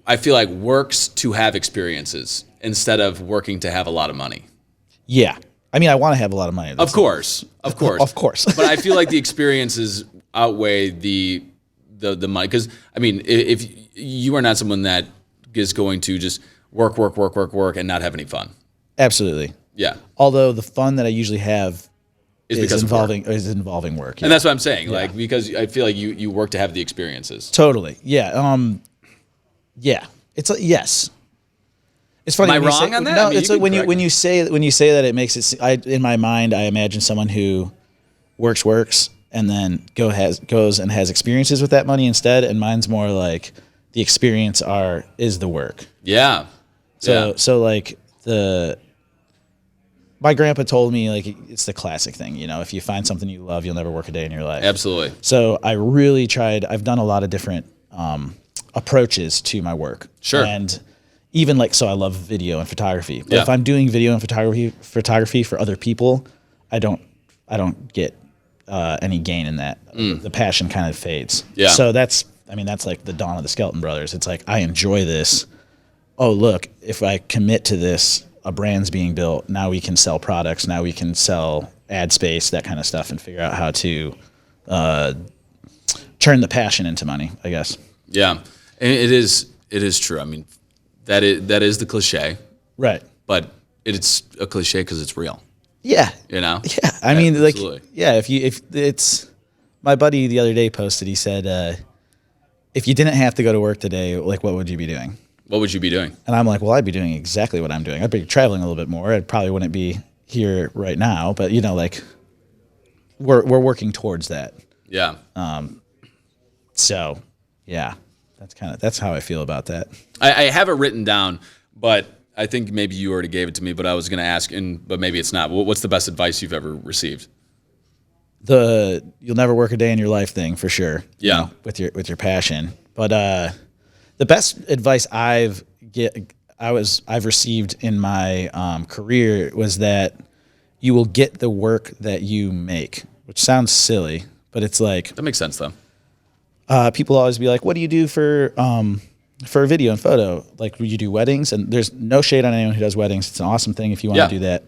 I feel like works to have experiences instead of working to have a lot of money.
Yeah. I mean, I want to have a lot of money.
Of course. Of course. But I feel like the experiences outweigh the money. Because, I mean, if you are not someone that is going to just work, and not have any fun.
Absolutely.
Yeah.
Although the fun that I usually have
is
involving work. Yeah.
And that's what I'm saying. Like, because I feel like you work to have the experiences.
Totally. Yeah. Yeah. It's yes. It's funny.
Am I wrong on that?
No,
I mean,
it's like when you say that, it makes it. In my mind, I imagine someone who works, and then goes and has experiences with that money instead. And mine's more like the experience is the work.
Yeah.
So like my grandpa told me, like, it's the classic thing. If you find something you love, you'll never work a day in your life.
Absolutely.
So I really tried. I've done a lot of different approaches to my work.
Sure.
And even so I love video and photography. But if I'm doing video and photography for other people, I don't get any gain in that. The passion kind of fades.
Yeah.
So that's like the dawn of the Skelton brothers. It's like, I enjoy this. Oh, look, if I commit to this, a brand's being built. Now we can sell products. Now we can sell ad space, that kind of stuff, and figure out how to turn the passion into money, I guess.
Yeah. And it is true. I mean, that is the cliche.
Right.
But it's a cliche because it's real.
Yeah.
Yeah.
I mean,
absolutely.
If it's, my buddy the other day posted, he said, if you didn't have to go to work today, what would you be doing?
What would you be doing?
And I'm like, well, I'd be doing exactly what I'm doing. I'd be traveling a little bit more. I probably wouldn't be here right now, but we're working towards that.
Yeah.
So yeah, that's how I feel about that.
I have it written down, but I think maybe you already gave it to me, but I was going to ask, but maybe it's not. What's the best advice you've ever received?
You'll never work a day in your life thing, for sure.
Yeah.
With your passion. But the best advice I've received in my career was that you will get the work that you make, which sounds silly, but it's like,
That makes sense though.
people always be like, what do you do for video and photo? Like, you do weddings? And there's no shade on anyone who does weddings. It's an awesome thing if you want to do that.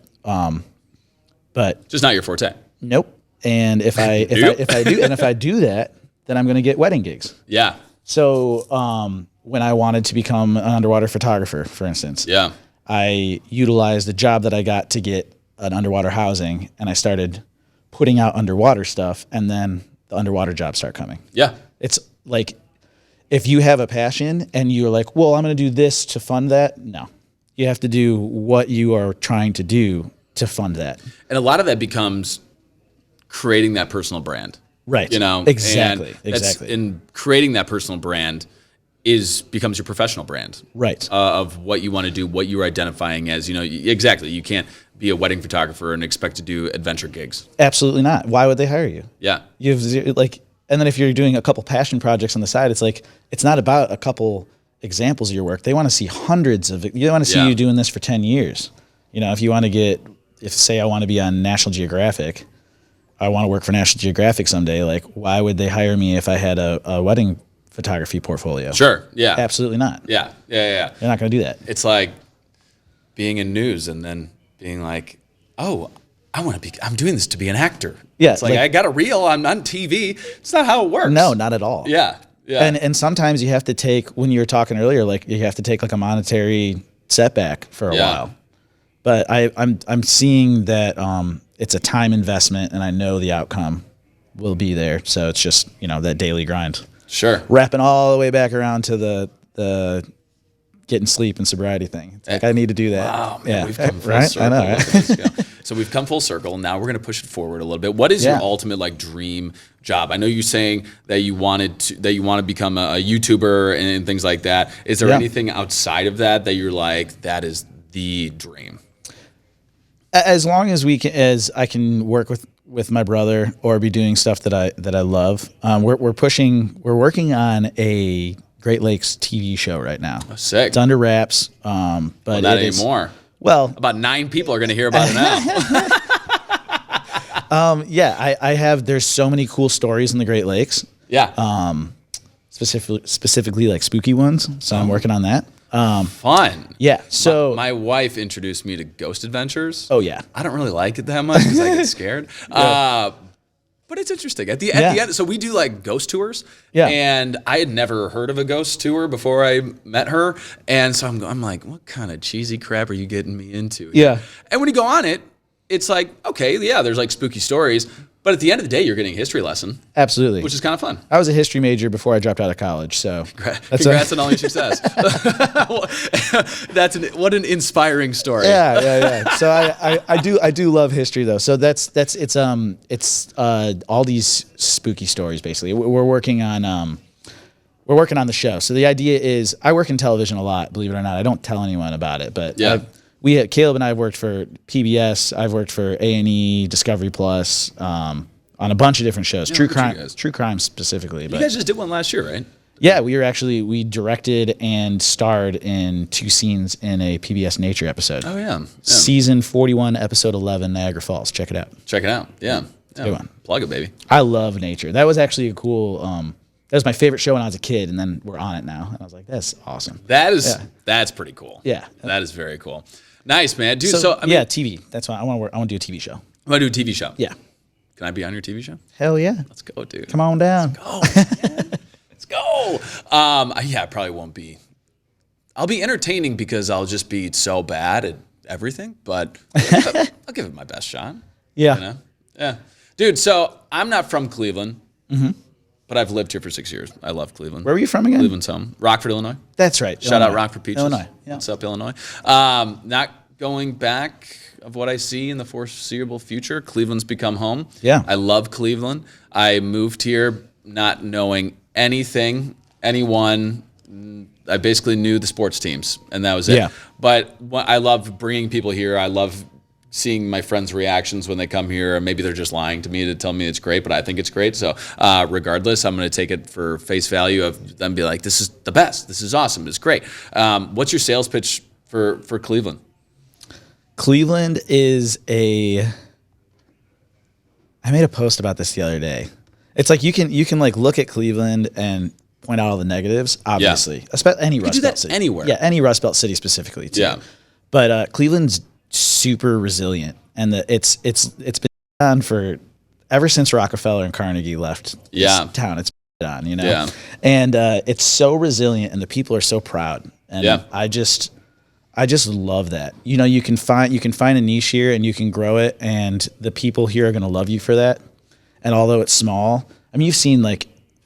But
Just not your forte.
nope. And if I do that, then I'm going to get wedding gigs.
Yeah.
So when I wanted to become an underwater photographer, for instance,
Yeah.
I utilized the job that I got to get an underwater housing, and I started putting out underwater stuff, and then the underwater jobs start coming.
Yeah.
It's like, if you have a passion and you're like, well, I'm going to do this to fund that. No, you have to do what you are trying to do to fund that.
And a lot of that becomes creating that personal brand.
Right.
Exactly.
Exactly.
And creating that personal brand becomes your professional brand.
Right.
Of what you want to do, what you're identifying as, exactly. You can't be a wedding photographer and expect to do adventure gigs.
Absolutely not. Why would they hire you?
Yeah.
You have and then if you're doing a couple passion projects on the side, it's like, it's not about a couple examples of your work. They want to see hundreds of it. You want to see you doing this for 10 years. If you want to say I want to be on National Geographic, I want to work for National Geographic someday. Like, why would they hire me if I had a wedding photography portfolio?
Sure. Yeah.
Absolutely not.
Yeah.
They're not going to do that.
It's like being in news and then being like, oh, I'm doing this to be an actor.
Yeah.
It's like I got a reel on TV. It's not how it works.
No, not at all.
Yeah. Yeah.
And sometimes you have to take, when you were talking earlier, like, you have to take like a monetary setback for a while. But I'm seeing that it's a time investment, and I know the outcome will be there. So it's just, that daily grind.
Sure.
Wrapping all the way back around to the getting sleep and sobriety thing. It's like I need to do that.
Wow, man, we've come full
right?
circle.
I know, right?
So we've come full circle. Now we're going to push it forward a little bit. What is your ultimate dream job? I know you're saying that you want to become a YouTuber and things like that. Is there anything outside of that you're like, that is the dream?
As long as as I can work with my brother or be doing stuff that I love. We're working on a Great Lakes TV show right now.
Oh, sick.
It's under wraps. But
not anymore.
Well,
about 9 people are going to hear about it
now. I have. There's so many cool stories in the Great Lakes.
Yeah.
Specifically like spooky ones. So I'm working on that.
Fun.
Yeah. So
my wife introduced me to Ghost Adventures.
Oh yeah.
I don't really like it that much because I get scared. But it's interesting. At the end, so we do ghost tours.
Yeah.
And I had never heard of a ghost tour before I met her. And so I'm like, what kind of cheesy crap are you getting me into?
Yeah.
And when you go on it, it's like, okay, yeah, there's spooky stories. But at the end of the day, you're getting a history lesson.
Absolutely.
Which is kind of fun.
I was a history major before I dropped out of college, so
congrats on all your success. What an inspiring story.
Yeah. So I do love history though. So it's all these spooky stories basically. We're working on the show. So the idea is I work in television a lot, believe it or not. I don't tell anyone about it, but Caleb and I have worked for PBS. I've worked for A&E, Discovery Plus, on a bunch of different shows. True crime specifically.
You guys just did one last year, right?
Yeah, we directed and starred in 2 scenes in a PBS Nature episode.
Oh yeah.
Season 41, episode 11, Niagara Falls. Check it out.
Yeah.
Good one.
Plug it, baby.
I love Nature. That was actually a cool. That was my favorite show when I was a kid, and then we're on it now, and I was like, that's awesome.
That's pretty cool.
Yeah,
that is very cool. Nice, man, dude.
TV. That's why I want to do a TV show.
I want to do a TV show.
Yeah.
Can I be on your TV show?
Hell yeah.
Let's go, dude.
Come on down.
Let's go. Let's go. I probably won't be. I'll be entertaining because I'll just be so bad at everything, but I'll give it my best shot.
Yeah.
Yeah. Dude, so I'm not from Cleveland. Mm-hmm. But I've lived here for 6 years. I love Cleveland.
Where were you from again?
Cleveland's home. Rockford, Illinois.
That's right.
Shout out Rockford Peaches.
Illinois. Yeah.
What's up, Illinois? Not going back of what I see in the foreseeable future. Cleveland's become home.
Yeah.
I love Cleveland. I moved here not knowing anything, anyone. I basically knew the sports teams, and that was it.
Yeah.
But I love bringing people here. I love seeing my friends' reactions when they come here, and maybe they're just lying to me to tell me it's great, but I think it's great. So regardless, I'm going to take it for face value of them be like, this is the best. This is awesome. It's great. What's your sales pitch for Cleveland?
Cleveland is I made a post about this the other day. It's like you can look at Cleveland and point out all the negatives, obviously. Especially any Rust Belt city.
Anywhere.
Yeah, any Rust Belt city specifically too.
Yeah.
But Cleveland's super resilient, and it's been on for ever since Rockefeller and Carnegie left this town. It's been on,
Yeah.
And it's so resilient, and the people are so proud. And I just love that. You can find a niche here, and you can grow it, and the people here are going to love you for that. And although it's small, I mean, you've seen I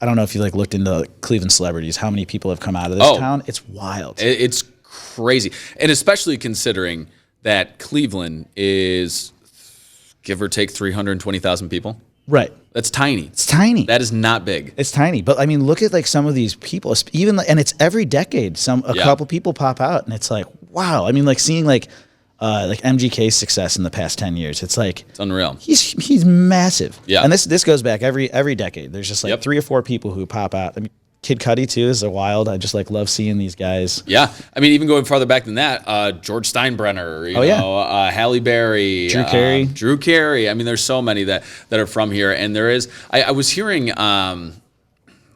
don't know if you looked into Cleveland celebrities, how many people have come out of this town. It's wild.
It's crazy, and especially considering that Cleveland is, give or take, 320,000 people.
Right.
That's tiny.
It's tiny.
That is not big.
It's tiny. But I mean, look at some of these people, even, and it's every decade, a couple people pop out, and it's like, wow. I mean, seeing MGK's success in the past 10 years, it's
unreal.
He's massive.
Yeah.
And this goes back every decade. There's just 3 or 4 people who pop out. I mean, Kid Cudi too is wild. I just love seeing these guys.
Yeah, I mean, even going farther back than that, George Steinbrenner, Halle Berry, Drew Carey. I mean, there's so many that are from here, and there is. I was hearing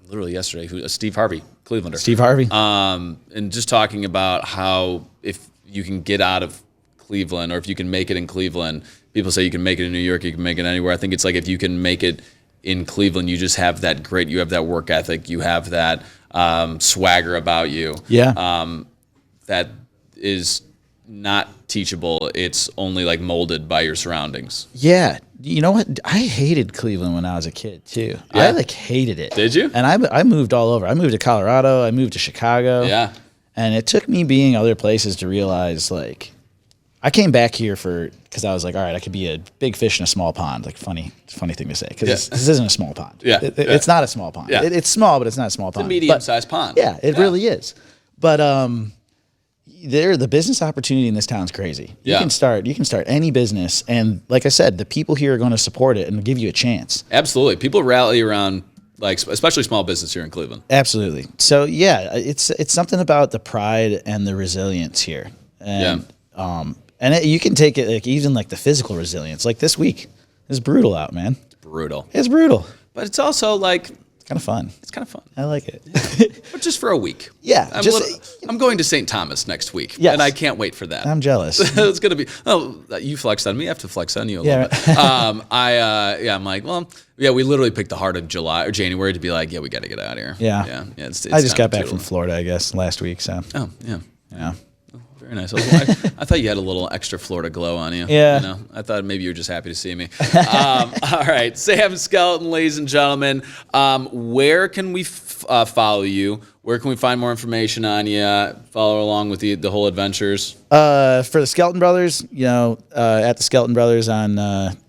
literally yesterday, Steve Harvey, Clevelander.
Steve Harvey.
And just talking about how if you can get out of Cleveland, or if you can make it in Cleveland, people say you can make it in New York, you can make it anywhere. I think it's if you can make it in Cleveland, you just have that grit, you have that work ethic, you have that swagger about you.
Yeah.
That is not teachable. It's only like molded by your surroundings.
Yeah. You know what? I hated Cleveland when I was a kid too. Yeah. I like hated it.
Did you?
And I moved all over. I moved to Colorado. I moved to Chicago.
Yeah.
And it took me being other places to realize, like, I came back here because I was like, all right, I could be a big fish in a small pond. Like, funny thing to say, because this isn't a small pond.
Yeah.
It's not a small pond.
Yeah.
It's small, but it's not a small pond.
It's a medium-sized pond.
Yeah, it really is. But the business opportunity in this town is crazy. You can start any business, and like I said, the people here are going to support it and give you a chance.
Absolutely. People rally around, like, especially small business here in Cleveland.
Absolutely. So yeah, it's something about the pride and the resilience here. And you can take it like even like the physical resilience. Like this week, it's brutal out, man. It's brutal.
But it's also like
kind of fun.
It's kind of fun.
I like it.
But just for a week.
Yeah.
I'm going to St. Thomas next week.
Yes.
And I can't wait for that.
I'm jealous.
It's going to be, you flexed on me. I have to flex on you a little bit. I'm like, we literally picked the heart of July or January to be like, we got to get out of here.
Yeah.
It's
I just got back from Florida, I guess, last week. So.
Oh, yeah.
Yeah.
Very nice. I thought you had a little extra Florida glow on you.
Yeah.
You know, I thought maybe you were just happy to see me. All right. Sam Skelton, ladies and gentlemen. Where can we follow you? Where can we find more information on you? Follow along with the whole adventures?
For the Skelton Brothers, at the Skelton Brothers on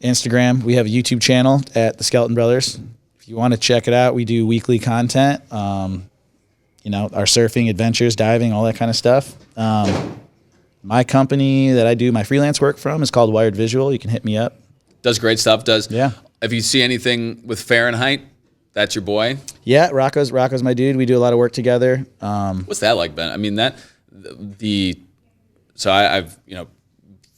Instagram. We have a YouTube channel at the Skelton Brothers. If you want to check it out, we do weekly content. Our surfing, adventures, diving, all that kind of stuff. My company that I do my freelance work from is called Wired Visual. You can hit me up.
Does great stuff.
Yeah.
If you see anything with Fahrenheit, that's your boy.
Yeah, Rocco's my dude. We do a lot of work together.
What's that like, Ben? I mean, I've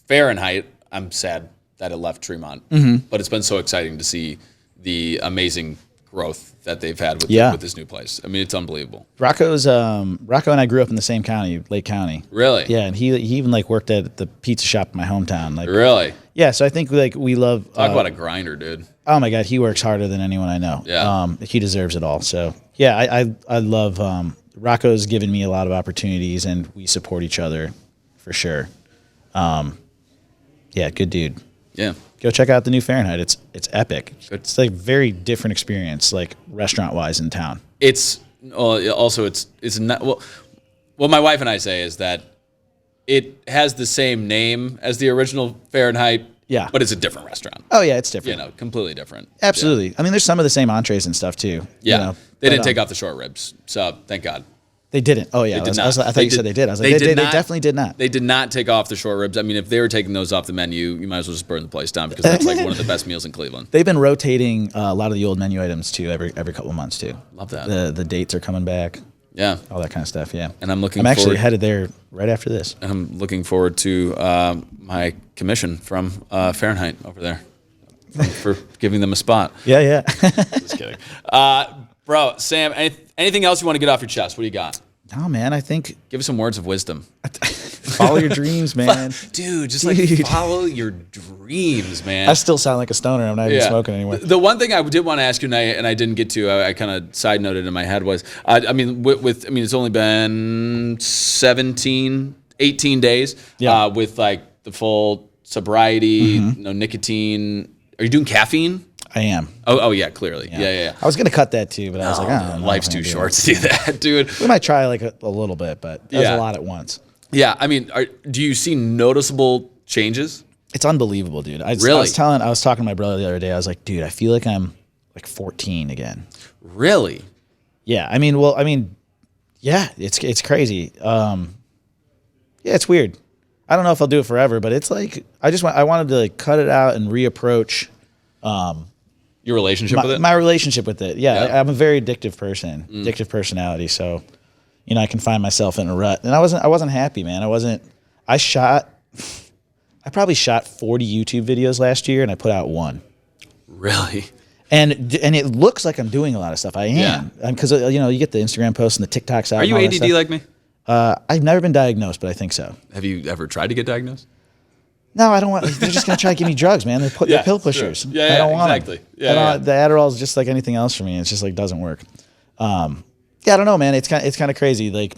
Fahrenheit. I'm sad that it left Tremont, but it's been so exciting to see the amazing growth that they've had with this new place. I mean, it's unbelievable.
Rocco and I grew up in the same county, Lake County.
Really?
Yeah, and he even worked at the pizza shop in my hometown.
Really?
Yeah, so I think we love
talk about a grinder, dude.
Oh my God, he works harder than anyone I know.
Yeah.
He deserves it all. So yeah, I love Rocco's given me a lot of opportunities, and we support each other for sure. Good dude.
Yeah.
Go check out the new Fahrenheit. It's epic. It's like very different experience, like restaurant wise in town.
It's not what my wife and I say is that it has the same name as the original Fahrenheit.
Yeah.
But it's a different restaurant.
Oh yeah, it's different.
Completely different.
Absolutely.
Yeah.
I mean, there's some of the same entrees and stuff too.
Yeah. They didn't take off the short ribs, so thank God.
They didn't. Oh yeah, I thought you said they did. I was like, they definitely did not.
They did not take off the short ribs. I mean, if they were taking those off the menu, you might as well just burn the place down because that's like one of the best meals in Cleveland.
They've been rotating a lot of the old menu items too every couple of months too.
Love that.
The dates are coming back.
Yeah.
All that kind of stuff. Yeah.
And I'm
actually headed there right after this.
And I'm looking forward to my commission from Fahrenheit over there for giving them a spot.
Yeah.
Just kidding. Bro, Sam, anything else you want to get off your chest? What do you got?
No, man, I think...
Give us some words of wisdom.
Follow your dreams, man.
Dude, follow your dreams, man.
I still sound like a stoner. I'm not even smoking anymore.
The one thing I did want to ask you, and I didn't get to, I kind of side noted in my head was, it's only been 18 days with like the full sobriety, no nicotine. Are you doing caffeine?
I am.
Oh yeah, clearly. Yeah.
I was going to cut that too, but I was like,
life's too short to do that, dude.
We might try like a little bit, but that's a lot at once.
Yeah, I mean, do you see noticeable changes?
It's unbeliable, dude. I was talking to my brother the other day. I was like, dude, I feel like I'm like 14 again.
Really?
Yeah. It's crazy. It's weird. I don't know if I'll do it forever, but it's like I wanted to like cut it out and reapproach.
Your relationship with it?
My relationship with it. Yeah. I'm a very addictive person, addictive personality. So, I can find myself in a rut, and I wasn't happy, man. I probably shot 40 YouTube videos last year, and I put out one.
Really?
And it looks like I'm doing a lot of stuff. I am. Because, you get the Instagram posts and the TikToks out.
Are you ADD like me?
I've never been diagnosed, but I think so.
Have you ever tried to get diagnosed?
No, I don't want. They're just gonna try to give me drugs, man. They're pill pushers.
Sure.
I don't want
exactly.
them. Yeah, the Adderall is just like anything else for me. It's just like doesn't work. I don't know, man. It's kind of crazy. Like,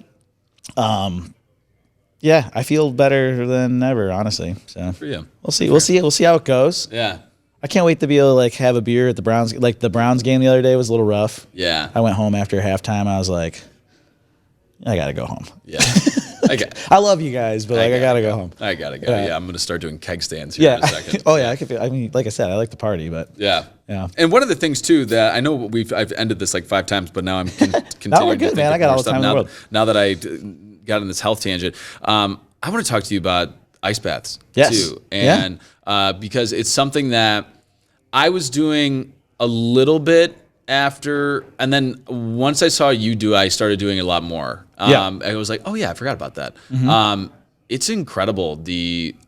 Yeah, I feel better than ever, honestly. So
for you.
We'll see. We'll see how it goes.
Yeah.
I can't wait to be able to like have a beer at the Browns. Like the Browns game the other day was a little rough.
Yeah.
I went home after halftime. I was like, I gotta go home.
Yeah.
I love you guys, but I gotta go home.
I gotta go. Yeah, I'm gonna start doing keg stands here in a second.
Oh yeah, I mean, like I said, I like to party, but
yeah. And one of the things too that I know I've ended this like 5 times, but now I'm continuing.
No, we're good, man. I got all the time in the world.
Now that I got in this health tangent, I want to talk to you about ice baths too, and because it's something that I was doing a little bit after, and then once I saw you do, I started doing it a lot more. I was like, oh yeah, I forgot about that. Mm-hmm. It's incredible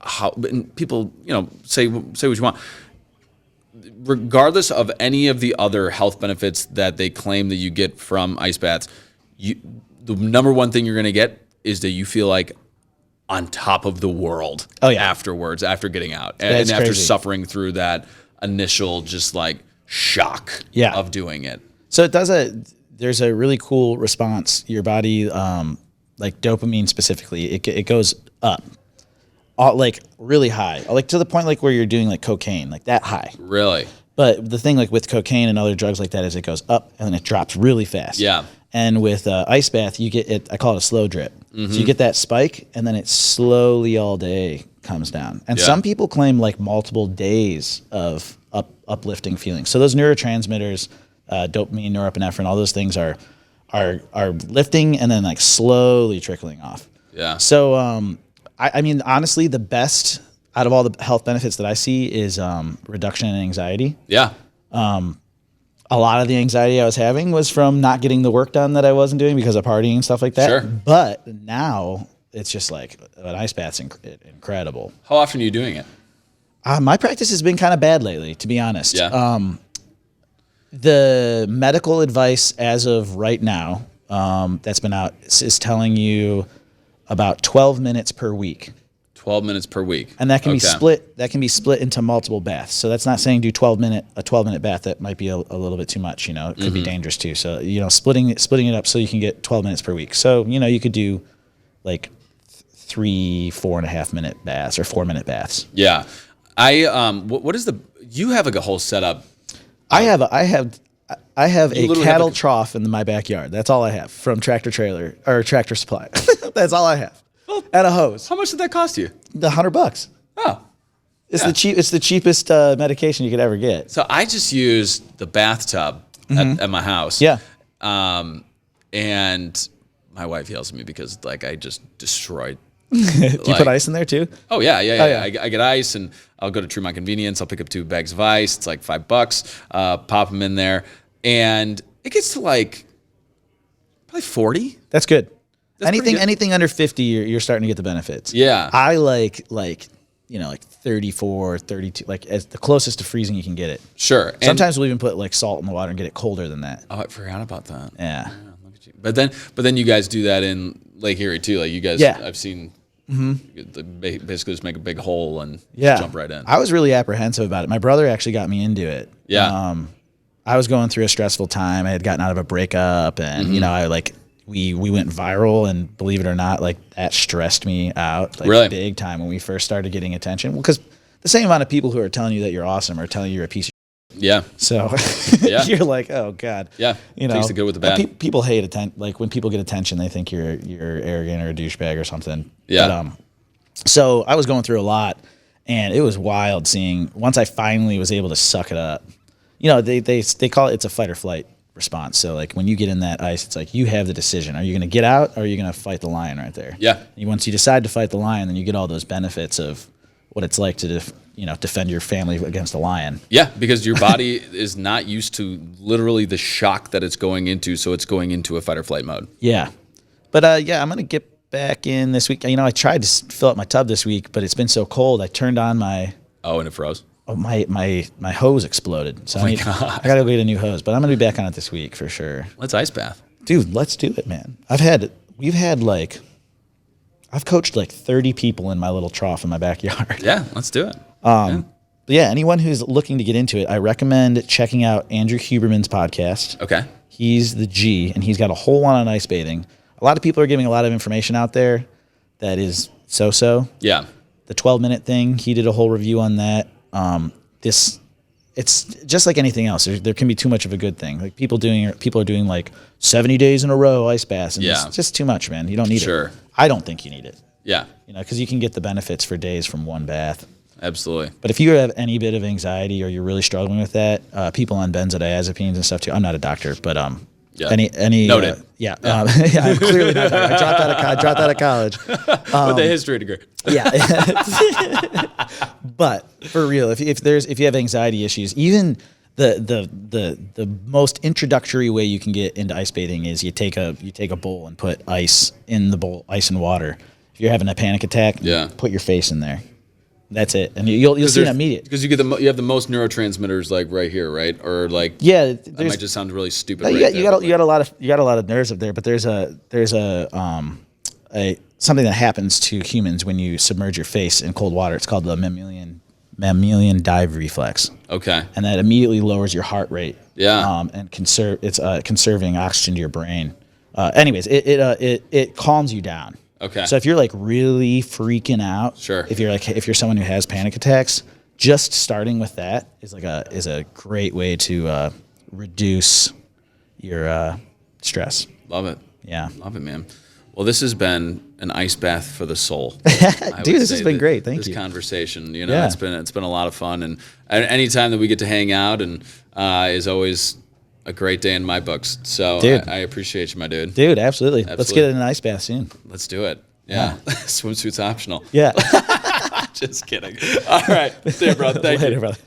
how people, say what you want. Regardless of any of the other health benefits that they claim that you get from ice baths, the number one thing you're going to get is that you feel like on top of the world afterwards, after getting out and after suffering through that initial just like shock of doing it.
So there's a really cool response. Your body, like dopamine specifically, it goes up, like really high, like to the point like where you're doing like cocaine, like that high.
Really?
But the thing like with cocaine and other drugs like that is it goes up and then it drops really fast.
Yeah.
And with ice bath, you get it. I call it a slow drip. Mm-hmm. So you get that spike, and then it slowly all day comes down. And some people claim like multiple days of uplifting feelings. So those neurotransmitters, dopamine, norepinephrine, all those things are lifting and then like slowly trickling off.
Yeah.
So I mean, honestly, the best out of all the health benefits that I see is reduction in anxiety.
Yeah.
A lot of the anxiety I was having was from not getting the work done that I wasn't doing because of partying and stuff like that.
Sure.
But now it's just like an ice bath's incredible.
How often are you doing it?
My practice has been kind of bad lately, to be honest.
Yeah.
The medical advice as of right now that's been out is telling you about 12 minutes per week.
12 minutes per week.
And that can be split. That can be split into multiple baths. So that's not saying do a 12 minute bath. That might be a little bit too much. It could be dangerous too. So splitting it up so you can get 12 minutes per week. So you could do like 4.5 minute baths or 4-minute baths.
Yeah, what is you have like a whole setup?
I have a cattle trough in my backyard. That's all I have from Tractor Supply. That's all I have. And a hose.
How much did that cost you?
$100.
Oh,
it's the cheapest medication you could ever get.
So I just used the bathtub at my house.
Yeah.
And my wife yells at me because like I just destroyed.
Do you put ice in there too?
Oh yeah. I get ice and I'll go to True My Convenience. I'll pick up 2 bags of ice. It's like $5. Pop them in there, and it gets to like probably 40.
That's good. Anything under 50, you're starting to get the benefits.
Yeah.
I like 34, 32, like as the closest to freezing you can get it.
Sure.
Sometimes we'll even put like salt in the water and get it colder than that.
Oh, I forgot about that.
Yeah.
Look at you. But then you guys do that in Lake Erie too. Like you guys, I've seen basically just make a big hole and jump right in.
I was really apprehensive about it. My brother actually got me into it.
Yeah.
I was going through a stressful time. I had gotten out of a breakup, and we went viral, and believe it or not, like that stressed me out like big time when we first started getting attention. Well, because the same amount of people who are telling you that you're awesome are telling you you're a piece of shit.
Yeah.
So you're like, oh God.
Yeah. Takes the good with the bad.
People hate attention. Like when people get attention, they think you're arrogant or a douchebag or something.
Yeah.
But, so I was going through a lot, and it was wild seeing once I finally was able to suck it up. They call it's a fight or flight response. So like when you get in that ice, it's like you have the decision. Are you going to get out, or are you going to fight the lion right there?
Yeah.
Once you decide to fight the lion, then you get all those benefits of what it's like to defend your family against a lion.
Yeah, because your body is not used to literally the shock that it's going into, so it's going into a fight or flight mode.
Yeah. But I'm going to get back in this week. I tried to fill up my tub this week, but it's been so cold. I turned on my
and it froze.
Oh, my hose exploded. So I got to go get a new hose, but I'm going to be back on it this week for sure.
Let's ice bath.
Dude, let's do it, man. I've coached like 30 people in my little trough in my backyard.
Yeah, let's do it.
But yeah, anyone who's looking to get into it, I recommend checking out Andrew Huberman's podcast.
Okay.
He's the G, and he's got a whole lot on ice bathing. A lot of people are giving a lot of information out there, that is so-so.
Yeah.
The 12-minute thing, he did a whole review on that. It's just like anything else. There can be too much of a good thing. Like people are doing like 70 days in a row ice baths, and it's just too much, man. You don't need it. I don't think you need it.
Yeah.
Because you can get the benefits for days from one bath.
Absolutely.
But if you have any bit of anxiety or you're really struggling with that, people on benzodiazepines and stuff too. I'm not a doctor, but any
noted.
I'm clearly not a doctor. I dropped out of college
with a history degree.
Yeah. But for real, if you have anxiety issues, even the most introductory way you can get into ice bathing is you take a bowl and put ice in the bowl, ice and water. If you're having a panic attack, put your face in there. That's it, and you'll see an immediate.
Because you have the most neurotransmitters like right here, right? Or like that might just sound really stupid.
You got a lot of nerves up there, but there's something that happens to humans when you submerge your face in cold water. It's called the mammalian dive reflex.
Okay.
And that immediately lowers your heart rate.
Yeah.
And conserving oxygen to your brain. Anyways, it calms you down.
Okay.
So if you're like really freaking out, if you're someone who has panic attacks, just starting with that is a great way to reduce your stress.
Love it.
Yeah.
Love it, man. Well, this has been an ice bath for the soul.
Dude, this has been great. Thank you.
This conversation, it's been a lot of fun, and any time that we get to hang out and is always a great day in my books. So I appreciate you, my dude.
Dude, absolutely. Let's get in an ice bath soon.
Let's do it. Yeah. Swimsuit's optional.
Yeah.
Just kidding. All right. See you, bro. Thank you.
Later, brother.